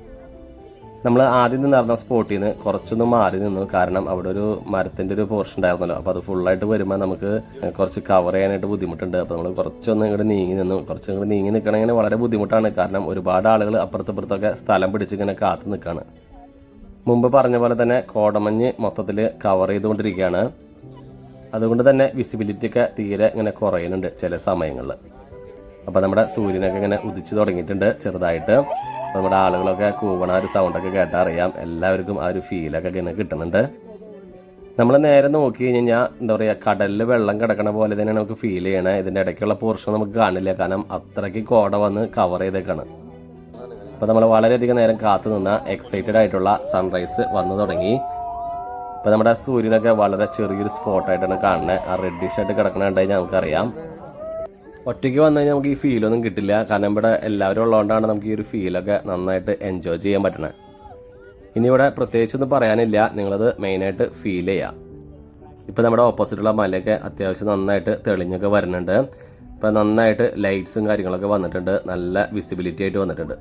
നമ്മൾ ആദ്യം നിന്നിരുന്ന സ്പോട്ടിൽ നിന്ന് കുറച്ചൊന്ന് മാറി നിന്നു. കാരണം അവിടെ ഒരു മരത്തിൻ്റെ ഒരു പോർഷൻ ഉണ്ടായിരുന്നല്ലോ. അപ്പോൾ അത് ഫുള്ളായിട്ട് വരുമ്പോൾ നമുക്ക് കുറച്ച് കവർ ചെയ്യാനായിട്ട് ബുദ്ധിമുട്ടുണ്ട്. അപ്പോൾ നമ്മൾ കുറച്ചൊന്ന് ഇങ്ങോട്ട് നീങ്ങി നിന്നു. കുറച്ച് നീങ്ങി നിൽക്കണമെങ്കിൽ വളരെ ബുദ്ധിമുട്ടാണ്. കാരണം ഒരുപാട് ആളുകൾ അപ്പുറത്തപ്പുറത്തൊക്കെ സ്ഥലം പിടിച്ചിങ്ങനെ കാത്തു നിൽക്കുകയാണ്. മുമ്പ് പറഞ്ഞ പോലെ തന്നെ കോടമഞ്ഞ് മൊത്തത്തിൽ കവർ ചെയ്തുകൊണ്ടിരിക്കുകയാണ്. അതുകൊണ്ട് തന്നെ വിസിബിലിറ്റി ഒക്കെ തീരെ ഇങ്ങനെ കുറയുന്നുണ്ട് ചില സമയങ്ങളിൽ. അപ്പോൾ നമ്മുടെ സൂര്യനൊക്കെ ഇങ്ങനെ ഉദിച്ചു തുടങ്ങിയിട്ടുണ്ട് ചെറുതായിട്ട്. നമ്മുടെ ആളുകളൊക്കെ കൂവണ ഒരു സൗണ്ടൊക്കെ കേട്ടാൽ അറിയാം. എല്ലാവർക്കും ആ ഒരു ഫീലൊക്കെ ഇങ്ങനെ കിട്ടുന്നുണ്ട്. നമ്മൾ നേരെ നോക്കി കഴിഞ്ഞാൽ എന്താ പറയുക, കടലിൽ വെള്ളം കിടക്കണ പോലെ തന്നെ നമുക്ക് ഫീൽ ചെയ്യണേ. ഇതിൻ്റെ ഇടയ്ക്കുള്ള പോർഷൻ നമുക്ക് കാണില്ല. കാരണം അത്രയ്ക്ക് കോട വന്ന് കവർ ചെയ്തേക്കാണ്. അപ്പോൾ നമ്മൾ വളരെയധികം നേരം കാത്തു നിന്ന എക്സൈറ്റഡ് ആയിട്ടുള്ള സൺറൈസ് വന്നു തുടങ്ങി. ഇപ്പോൾ നമ്മുടെ സൂര്യനൊക്കെ വളരെ ചെറിയൊരു സ്പോട്ടായിട്ടാണ് കാണുന്നത്. ആ റെഡിഷ് ആയിട്ട് കിടക്കണ കണ്ടുകഴിഞ്ഞാൽ നമുക്കറിയാം. ഒറ്റയ്ക്ക് വന്നു കഴിഞ്ഞാൽ നമുക്ക് ഈ ഫീലൊന്നും കിട്ടില്ല. കാരണം ഇവിടെ എല്ലാവരും ഉള്ളതുകൊണ്ടാണ് നമുക്ക് ഈ ഒരു ഫീലൊക്കെ നന്നായിട്ട് എൻജോയ് ചെയ്യാൻ പറ്റണത്. ഇനി ഇവിടെ പ്രത്യേകിച്ചൊന്നും പറയാനില്ല, നിങ്ങളത് മെയിനായിട്ട് ഫീൽ ചെയ്യുക. ഇപ്പോൾ നമ്മുടെ ഓപ്പോസിറ്റുള്ള മലയൊക്കെ അത്യാവശ്യം നന്നായിട്ട് തെളിഞ്ഞൊക്കെ വരുന്നുണ്ട്. ഇപ്പോൾ നന്നായിട്ട് ലൈറ്റ്സും കാര്യങ്ങളൊക്കെ വന്നിട്ടുണ്ട്. നല്ല വിസിബിലിറ്റി ആയിട്ട് വന്നിട്ടുണ്ട്.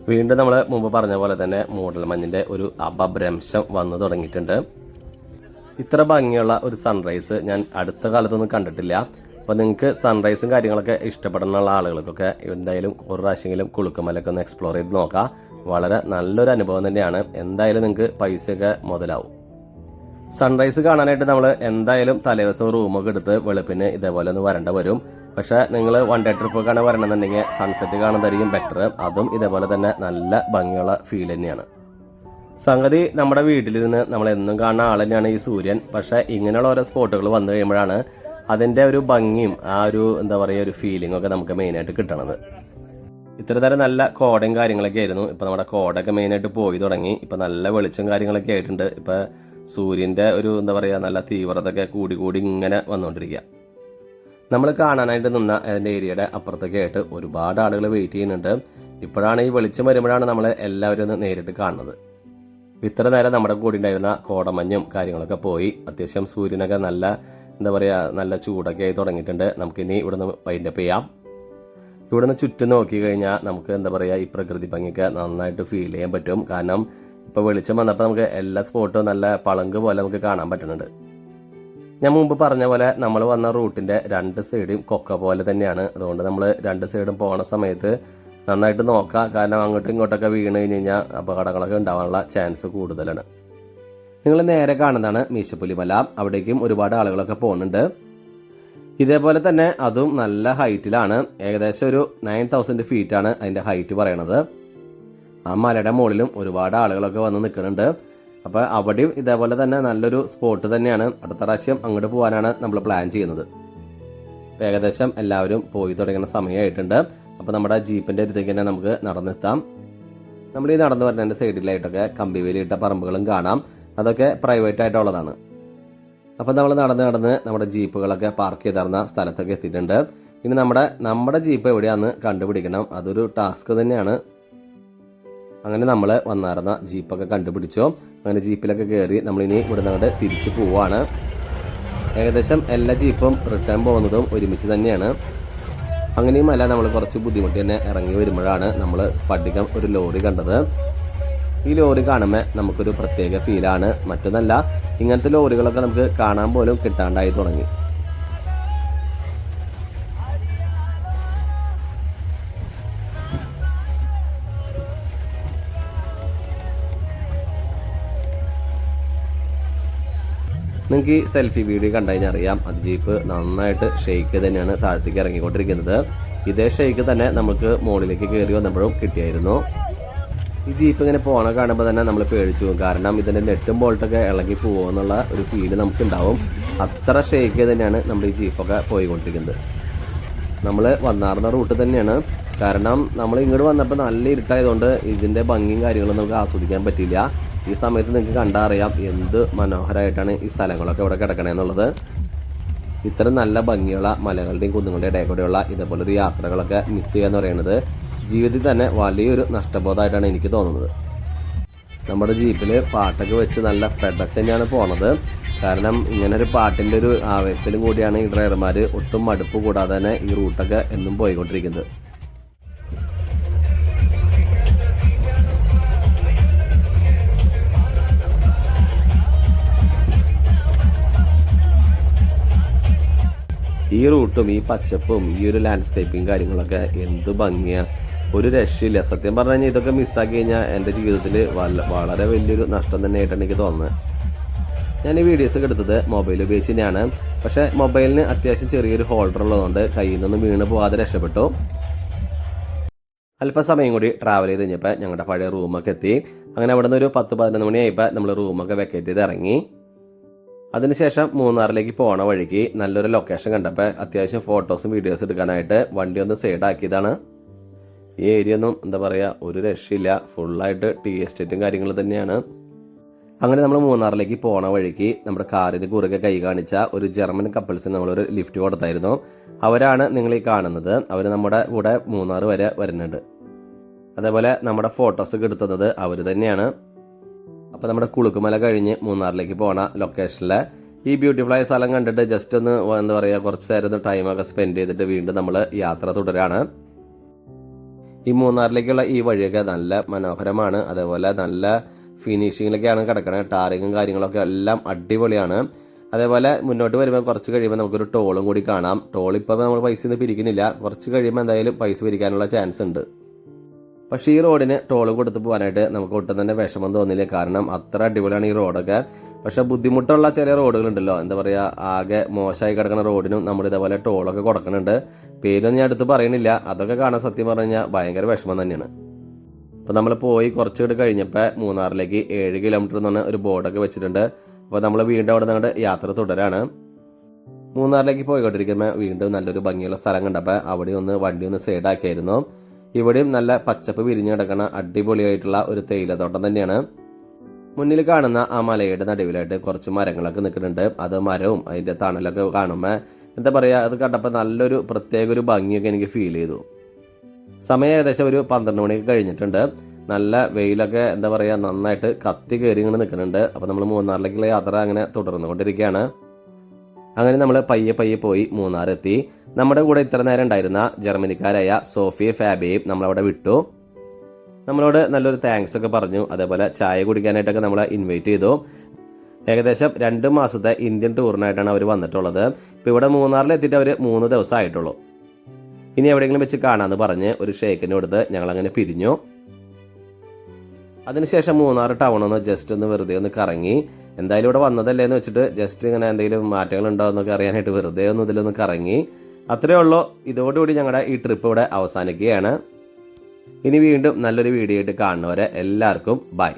വീണ്ടും നമ്മൾ മുമ്പ് പറഞ്ഞ പോലെ തന്നെ മൂടൽമഞ്ഞിൻ്റെ ഒരു അപഭ്രംശം വന്നു തുടങ്ങിയിട്ടുണ്ട്. ഇത്ര ഭംഗിയുള്ള ഒരു സൺറൈസ് ഞാൻ അടുത്ത കാലത്തൊന്നും കണ്ടിട്ടില്ല. അപ്പോൾ നിങ്ങൾക്ക് സൺറൈസും കാര്യങ്ങളൊക്കെ ഇഷ്ടപ്പെടുന്ന ആളുകൾക്കൊക്കെ എന്തായാലും ഒരു പ്രാവശ്യമെങ്കിലും കുളുക്കുമലൊക്കെ ഒന്ന് എക്സ്പ്ലോർ ചെയ്ത് നോക്കാം. വളരെ നല്ലൊരു അനുഭവം തന്നെയാണ്. എന്തായാലും നിങ്ങൾക്ക് പൈസയൊക്കെ മുതലാവും. സൺറൈസ് കാണാനായിട്ട് നമ്മൾ എന്തായാലും തലേദിവസം റൂമൊക്കെ എടുത്ത് വെളുപ്പിന് ഇതേപോലെ ഒന്ന് വരേണ്ട വരും. പക്ഷേ നിങ്ങൾ വൺ ഡേ ട്രിപ്പൊക്കെയാണ് വരണമെന്നുണ്ടെങ്കിൽ സൺസെറ്റ് കാണുന്നതായിരിക്കും ബെറ്റർ. അതും ഇതേപോലെ തന്നെ നല്ല ഭംഗിയുള്ള ഫീൽ തന്നെയാണ്. സംഗതി നമ്മുടെ വീട്ടിലിരുന്ന് നമ്മളെന്നും കാണുന്ന ആൾ തന്നെയാണ് ഈ സൂര്യൻ. പക്ഷേ ഇങ്ങനെയുള്ള ഓരോ സ്പോട്ടുകൾ വന്നു കഴിയുമ്പോഴാണ് അതിൻ്റെ ഒരു ഭംഗിയും ആ ഒരു എന്താ പറയുക ഒരു ഫീലിംഗ് ഒക്കെ നമുക്ക് മെയിനായിട്ട് കിട്ടണത്. ഇത്തരത്തരം നല്ല കോടയും കാര്യങ്ങളൊക്കെ ആയിരുന്നു. ഇപ്പോൾ നമ്മുടെ കോടയൊക്കെ മെയിനായിട്ട് പോയി തുടങ്ങി. ഇപ്പോൾ നല്ല വെളിച്ചം കാര്യങ്ങളൊക്കെ ആയിട്ടുണ്ട്. ഇപ്പോൾ സൂര്യൻ്റെ ഒരു എന്താ പറയുക നല്ല തീവ്രതയൊക്കെ കൂടി കൂടി ഇങ്ങനെ വന്നുകൊണ്ടിരിക്കുക. നമ്മൾ കാണാനായിട്ട് നിന്ന അതിൻ്റെ ഏരിയയുടെ അപ്പുറത്തൊക്കെ ആയിട്ട് ഒരുപാട് ആളുകൾ വെയിറ്റ് ചെയ്യുന്നുണ്ട്. ഇപ്പോഴാണ് ഈ വെളിച്ചം വരുമ്പോഴാണ് നമ്മൾ എല്ലാവരും ഒന്ന് നേരിട്ട് കാണുന്നത്. ഇത്ര നേരം നമ്മുടെ കൂടെ ഉണ്ടായിരുന്ന കോടമഞ്ഞും കാര്യങ്ങളൊക്കെ പോയി. അത്യാവശ്യം സൂര്യനൊക്കെ നല്ല എന്താ പറയുക നല്ല ചൂടൊക്കെ ആയി തുടങ്ങിയിട്ടുണ്ട്. നമുക്കിനി ഇവിടുന്ന് വൈൻഡപ്പ് ചെയ്യാം. ഇവിടുന്ന് ചുറ്റും നോക്കി കഴിഞ്ഞാൽ നമുക്ക് എന്താ പറയുക ഈ പ്രകൃതി ഭംഗിയൊക്കെ നന്നായിട്ട് ഫീൽ ചെയ്യാൻ പറ്റും. കാരണം ഇപ്പോൾ വെളിച്ചം വന്നപ്പോൾ നമുക്ക് എല്ലാ സ്പോട്ടും നല്ല പളങ്ക് പോലെ നമുക്ക് കാണാൻ പറ്റുന്നുണ്ട്. ഞാൻ മുമ്പ് പറഞ്ഞ പോലെ നമ്മൾ വന്ന റൂട്ടിൻ്റെ രണ്ട് സൈഡും കൊക്ക പോലെ തന്നെയാണ്. അതുകൊണ്ട് നമ്മൾ രണ്ട് സൈഡും പോണ സമയത്ത് നന്നായിട്ട് നോക്കാം. കാരണം അങ്ങോട്ടും ഇങ്ങോട്ടൊക്കെ വീണ് കഴിഞ്ഞ് കഴിഞ്ഞാൽ അപകടങ്ങളൊക്കെ ഉണ്ടാവാനുള്ള ചാൻസ് കൂടുതലാണ്. നിങ്ങൾ നേരെ കാണുന്നതാണ് മീശപ്പുലിമല. അവിടേക്കും ഒരുപാട് ആളുകളൊക്കെ പോകുന്നുണ്ട്. ഇതേപോലെ തന്നെ അതും നല്ല ഹൈറ്റിലാണ്. ഏകദേശം ഒരു 9000 ഫീറ്റാണ് അതിൻ്റെ ഹൈറ്റ് പറയണത്. ആ മലയുടെ മുകളിലും ഒരുപാട് ആളുകളൊക്കെ വന്ന് നിൽക്കുന്നുണ്ട്. അപ്പോൾ അവിടെയും ഇതേപോലെ തന്നെ നല്ലൊരു സ്പോട്ട് തന്നെയാണ്. അടുത്ത പ്രാവശ്യം അങ്ങോട്ട് പോകാനാണ് നമ്മൾ പ്ലാൻ ചെയ്യുന്നത്. ഏകദേശം എല്ലാവരും പോയി തുടങ്ങുന്ന സമയമായിട്ടുണ്ട്. അപ്പോൾ നമ്മുടെ ജീപ്പിൻ്റെ അടുത്തേക്ക് തന്നെ നമുക്ക് നടന്നെത്താം. നമ്മൾ ഈ നടന്നു വരുന്നതിൻ്റെ സൈഡിലായിട്ടൊക്കെ കമ്പിവേലിയിട്ട പറമ്പുകളും കാണാം. അതൊക്കെ പ്രൈവറ്റ് ആയിട്ടുള്ളതാണ്. അപ്പോൾ നമ്മൾ നടന്ന് നമ്മുടെ ജീപ്പുകളൊക്കെ പാർക്ക് ചെയ്തിരുന്ന സ്ഥലത്തൊക്കെ എത്തിയിട്ടുണ്ട്. ഇനി നമ്മുടെ ജീപ്പ് എവിടെയാണെന്ന് കണ്ടുപിടിക്കണം. അതൊരു ടാസ്ക് തന്നെയാണ്. അങ്ങനെ നമ്മൾ വന്നായിരുന്ന ജീപ്പൊക്കെ കണ്ടുപിടിച്ചു. അങ്ങനെ ജീപ്പിലൊക്കെ കയറി നമ്മളിനി ഇവിടുന്ന് അങ്ങോട്ട് തിരിച്ചു പോവുകയാണ്. ഏകദേശം എല്ലാ ജീപ്പും റിട്ടേൺ പോകുന്നതും ഒരുമിച്ച് തന്നെയാണ്. അങ്ങനെയുമല്ല നമ്മൾ കുറച്ച് ബുദ്ധിമുട്ടി തന്നെ ഇറങ്ങി വരുമ്പോഴാണ് നമ്മൾ സ്പടികം ഒരു ലോറി കണ്ടത്. ഈ ലോറി കാണുമ്പോൾ നമുക്കൊരു പ്രത്യേക ഫീലാണ്. മറ്റൊന്നല്ല, ഇങ്ങനത്തെ ലോറികളൊക്കെ നമുക്ക് കാണാൻ പോലും കിട്ടാണ്ടായി തുടങ്ങി. നിങ്ങൾക്ക് ഈ സെൽഫി വീഡിയോ കണ്ടു കഴിഞ്ഞാൽ അറിയാം, അത് ജീപ്പ് നന്നായിട്ട് ഷെയ്ക്ക് തന്നെയാണ് താഴത്തേക്ക് ഇറങ്ങിക്കൊണ്ടിരിക്കുന്നത്. ഇതേ ഷേക്ക് തന്നെ നമുക്ക് മുകളിലേക്ക് കയറി വന്നപ്പോഴും കിട്ടിയായിരുന്നു. ഈ ജീപ്പ് ഇങ്ങനെ പോകണ കാണുമ്പോൾ തന്നെ നമ്മൾ പേടിച്ചു പോകും. കാരണം ഇതിൻ്റെ നെറ്റും ബോൾട്ടൊക്കെ ഇളകി പോകുമെന്നുള്ള ഒരു ഫീല് നമുക്കുണ്ടാവും. അത്ര ഷേക്ക് തന്നെയാണ് നമ്മുടെ ഈ ജീപ്പൊക്കെ പോയിക്കൊണ്ടിരിക്കുന്നത്. നമ്മൾ വന്നാർന്ന റൂട്ട് തന്നെയാണ്. കാരണം നമ്മൾ ഇങ്ങോട്ട് വന്നപ്പോൾ നല്ല ഇരുട്ടായതുകൊണ്ട് ഇതിൻ്റെ ഭംഗിയും കാര്യങ്ങളും നമുക്ക് ആസ്വദിക്കാൻ പറ്റിയില്ല. ഈ സമയത്ത് നിങ്ങൾക്ക് കണ്ടറിയാം എന്ത് മനോഹരമായിട്ടാണ് ഈ സ്ഥലങ്ങളൊക്കെ ഇവിടെ കിടക്കണമെന്നുള്ളത്. ഇത്തരം നല്ല ഭംഗിയുള്ള മലകളുടെയും കുന്നുകളുടെയും ഇടയിൽ കൂടെയുള്ള ഇതേപോലൊരു യാത്രകളൊക്കെ മിസ് ചെയ്യുക എന്ന് പറയുന്നത് ജീവിതത്തിൽ തന്നെ വലിയൊരു നഷ്ടബോധമായിട്ടാണ് എനിക്ക് തോന്നുന്നത്. നമ്മുടെ ജീപ്പിൽ പാട്ടൊക്കെ വെച്ച് നല്ല പെടച്ച് തന്നെയാണ് പോണത്. കാരണം ഇങ്ങനൊരു പാട്ടിൻ്റെ ഒരു ആവേശത്തിലും കൂടിയാണ് ഈ ഡ്രൈവർമാർ ഒട്ടും മടുപ്പ് കൂടാതെ തന്നെ ഈ റൂട്ടൊക്കെ എന്നും പോയിക്കൊണ്ടിരിക്കുന്നത്. ഈ റൂട്ടും ഈ പച്ചപ്പും ഈ ഒരു ലാൻഡ്സ്കേപ്പിങ് കാര്യങ്ങളൊക്കെ എന്ത് ഭംഗിയാണ്, ഒരു രക്ഷയില്ല. സത്യം പറഞ്ഞു കഴിഞ്ഞാൽ ഇതൊക്കെ മിസ്സാക്കി കഴിഞ്ഞാൽ എൻ്റെ ജീവിതത്തിൽ വളരെ വലിയൊരു നഷ്ടം തന്നെയായിട്ടാണ് എനിക്ക് തോന്നുന്നത്. ഞാൻ ഈ വീഡിയോസൊക്കെ എടുത്തത് മൊബൈൽ ഉപയോഗിച്ച് തന്നെയാണ്. പക്ഷേ മൊബൈലിന് അത്യാവശ്യം ചെറിയൊരു ഹോൾഡർ ഉള്ളതുകൊണ്ട് കയ്യിൽ നിന്നും വീണ് പോകാതെ രക്ഷപ്പെട്ടു. അല്പസമയം കൂടി ട്രാവൽ ചെയ്ത് കഴിഞ്ഞപ്പോൾ ഞങ്ങളുടെ പഴയ റൂമൊക്കെ എത്തി. അങ്ങനെ അവിടെ നിന്ന് ഒരു 10-11 മണിയായപ്പോൾ നമ്മൾ റൂമൊക്കെ വെക്കേറ്റ് ചെയ്ത് ഇറങ്ങി. അതിനുശേഷം മൂന്നാറിലേക്ക് പോണ വഴിക്ക് നല്ലൊരു ലൊക്കേഷൻ കണ്ടപ്പോൾ അത്യാവശ്യം ഫോട്ടോസും വീഡിയോസും എടുക്കാനായിട്ട് വണ്ടി ഒന്ന് സൈഡാക്കിയതാണ്. ഈ ഏരിയ ഒന്നും എന്താ പറയുക, ഒരു രക്ഷയില്ല. ഫുള്ളായിട്ട് ടീ എസ്റ്റേറ്റും കാര്യങ്ങളും തന്നെയാണ്. അങ്ങനെ നമ്മൾ മൂന്നാറിലേക്ക് പോണ വഴിക്ക് നമ്മുടെ കാറിന് കുറുകെ കൈ കാണിച്ച ഒരു ജർമ്മൻ കപ്പിൾസിന് നമ്മളൊരു ലിഫ്റ്റ് കൊടുത്തായിരുന്നു. അവരാണ് നിങ്ങൾ ഈ കാണുന്നത്. അവർ നമ്മുടെ കൂടെ മൂന്നാർ വരെ വരുന്നുണ്ട്. അതേപോലെ നമ്മുടെ ഫോട്ടോസൊക്കെ എടുത്തുന്നത് അവർ തന്നെയാണ്. അപ്പോൾ നമ്മുടെ കുളുക്കുമല കഴിഞ്ഞ് മൂന്നാറിലേക്ക് പോണ ലൊക്കേഷനിലെ ഈ ബ്യൂട്ടിഫുള്ളായ സ്ഥലം കണ്ടിട്ട് ജസ്റ്റ് ഒന്ന് എന്താ പറയുക, കുറച്ച് നേരം ഒന്ന് ടൈമൊക്കെ സ്പെൻഡ് ചെയ്തിട്ട് വീണ്ടും നമ്മൾ യാത്ര തുടരാണ്. ഈ മൂന്നാറിലേക്കുള്ള ഈ വഴിയൊക്കെ നല്ല മനോഹരമാണ്. അതേപോലെ നല്ല ഫിനിഷിങ്ങിലൊക്കെയാണ് കിടക്കണത്. ടാറിങ്ങും കാര്യങ്ങളൊക്കെ എല്ലാം അടിപൊളിയാണ്. അതേപോലെ മുന്നോട്ട് വരുമ്പോൾ കുറച്ച് കഴിയുമ്പോൾ നമുക്കൊരു ടോളും കൂടി കാണാം. ടോൾ ഇപ്പോൾ നമ്മൾ പൈസ ഒന്നും പിരിക്കുന്നില്ല. കുറച്ച് കഴിയുമ്പോൾ എന്തായാലും പൈസ പിരിക്കാനുള്ള ചാൻസ് ഉണ്ട്. പക്ഷേ ഈ റോഡിന് ടോൾ കൊടുത്ത് പോകാനായിട്ട് നമുക്ക് ഒട്ടും തന്നെ വിഷമം തോന്നില്ല. കാരണം അത്ര അടിപൊളിയാണ് ഈ റോഡൊക്കെ. പക്ഷെ ബുദ്ധിമുട്ടുള്ള ചില റോഡുകളുണ്ടല്ലോ, എന്താ പറയുക, ആകെ മോശമായി കിടക്കുന്ന റോഡിനും നമ്മൾ ഇതേപോലെ ടോളൊക്കെ കൊടുക്കുന്നുണ്ട്. പേരൊന്നും ഞാൻ അടുത്ത് പറയണില്ല. അതൊക്കെ കാണാൻ സത്യം പറഞ്ഞു കഴിഞ്ഞാൽ ഭയങ്കര വിഷമം തന്നെയാണ്. അപ്പോൾ നമ്മൾ പോയി കുറച്ചുകൂടി കഴിഞ്ഞപ്പോൾ മൂന്നാറിലേക്ക് 7 കിലോമീറ്റർ എന്ന് പറഞ്ഞ ഒരു ബോർഡൊക്കെ വെച്ചിട്ടുണ്ട്. അപ്പോൾ നമ്മൾ വീണ്ടും അവിടെ നിങ്ങളുടെ യാത്ര തുടരാണ്. മൂന്നാറിലേക്ക് പോയിക്കൊണ്ടിരിക്കുമ്പോൾ വീണ്ടും നല്ലൊരു ഭംഗിയുള്ള സ്ഥലം കണ്ടപ്പോൾ അവിടെ ഒന്ന് വണ്ടി ഒന്ന് സൈഡാക്കിയായിരുന്നു. ഇവിടെയും നല്ല പച്ചപ്പ് വിരിഞ്ഞു കിടക്കുന്ന അടിപൊളിയായിട്ടുള്ള ഒരു തേയിലത്തോട്ടം തന്നെയാണ്. മുന്നിൽ കാണുന്ന ആ മലയുടെ നടുവിലായിട്ട് കുറച്ച് മരങ്ങളൊക്കെ നിൽക്കുന്നുണ്ട്. അത് മരവും അതിൻ്റെ തണലൊക്കെ കാണുമ്പോൾ എന്താ പറയുക, അത് കണ്ടപ്പോൾ നല്ലൊരു പ്രത്യേക ഒരു ഭംഗിയൊക്കെ എനിക്ക് ഫീൽ ചെയ്തു. സമയം ഏകദേശം ഒരു 12 മണിയൊക്കെ കഴിഞ്ഞിട്ടുണ്ട്. നല്ല വെയിലൊക്കെ എന്താ പറയുക നന്നായിട്ട് കത്തി കയറി ഇങ്ങനെ നിൽക്കുന്നുണ്ട്. അപ്പോൾ നമ്മൾ മൂന്നാറിലേക്കുള്ള യാത്ര അങ്ങനെ തുടർന്നുകൊണ്ടിരിക്കുകയാണ്. അങ്ങനെ നമ്മൾ പയ്യെ പോയി മൂന്നാറെത്തി. നമ്മുടെ കൂടെ ഇത്ര നേരം ഉണ്ടായിരുന്ന ജർമ്മനിക്കാരായ സോഫിയ ഫാബിയെയും നമ്മളവിടെ വിട്ടു. നമ്മളോട് നല്ലൊരു താങ്ക്സ് ഒക്കെ പറഞ്ഞു. അതേപോലെ ചായ കുടിക്കാനായിട്ടൊക്കെ നമ്മളെ ഇൻവൈറ്റ് ചെയ്തു. ഏകദേശം 2 മാസത്തെ ഇന്ത്യൻ ടൂറിനായിട്ടാണ് അവർ വന്നിട്ടുള്ളത്. ഇപ്പോൾ ഇവിടെ മൂന്നാറിലെത്തിയിട്ട് അവർ 3 ദിവസം ആയിട്ടുള്ളൂ. ഇനി എവിടെയെങ്കിലും വെച്ച് കാണാമെന്ന് പറഞ്ഞ് ഒരു ഷേക്കിന് കൊടുത്ത് ഞങ്ങളങ്ങനെ പിരിഞ്ഞു. അതിനുശേഷം മൂന്നാർ ടൗണൊന്ന് ജസ്റ്റ് ഒന്ന് വെറുതെ ഒന്ന് കറങ്ങി. എന്തായാലും ഇവിടെ വന്നതല്ലേ എന്ന് വെച്ചിട്ട് ജസ്റ്റ് ഇങ്ങനെ എന്തെങ്കിലും മാറ്റങ്ങൾ ഉണ്ടോ എന്നൊക്കെ അറിയാനായിട്ട് വെറുതെ ഒന്ന് ഇതിലൊന്ന് കറങ്ങി. അത്രയേ ഉള്ളൂ. ഇതോടുകൂടി ഞങ്ങളുടെ ഈ ട്രിപ്പ് ഇവിടെ അവസാനിക്കുകയാണ്. ഇനി വീണ്ടും നല്ലൊരു വീഡിയോ ആയിട്ട് കാണുന്നവരെ എല്ലാവർക്കും ബൈ.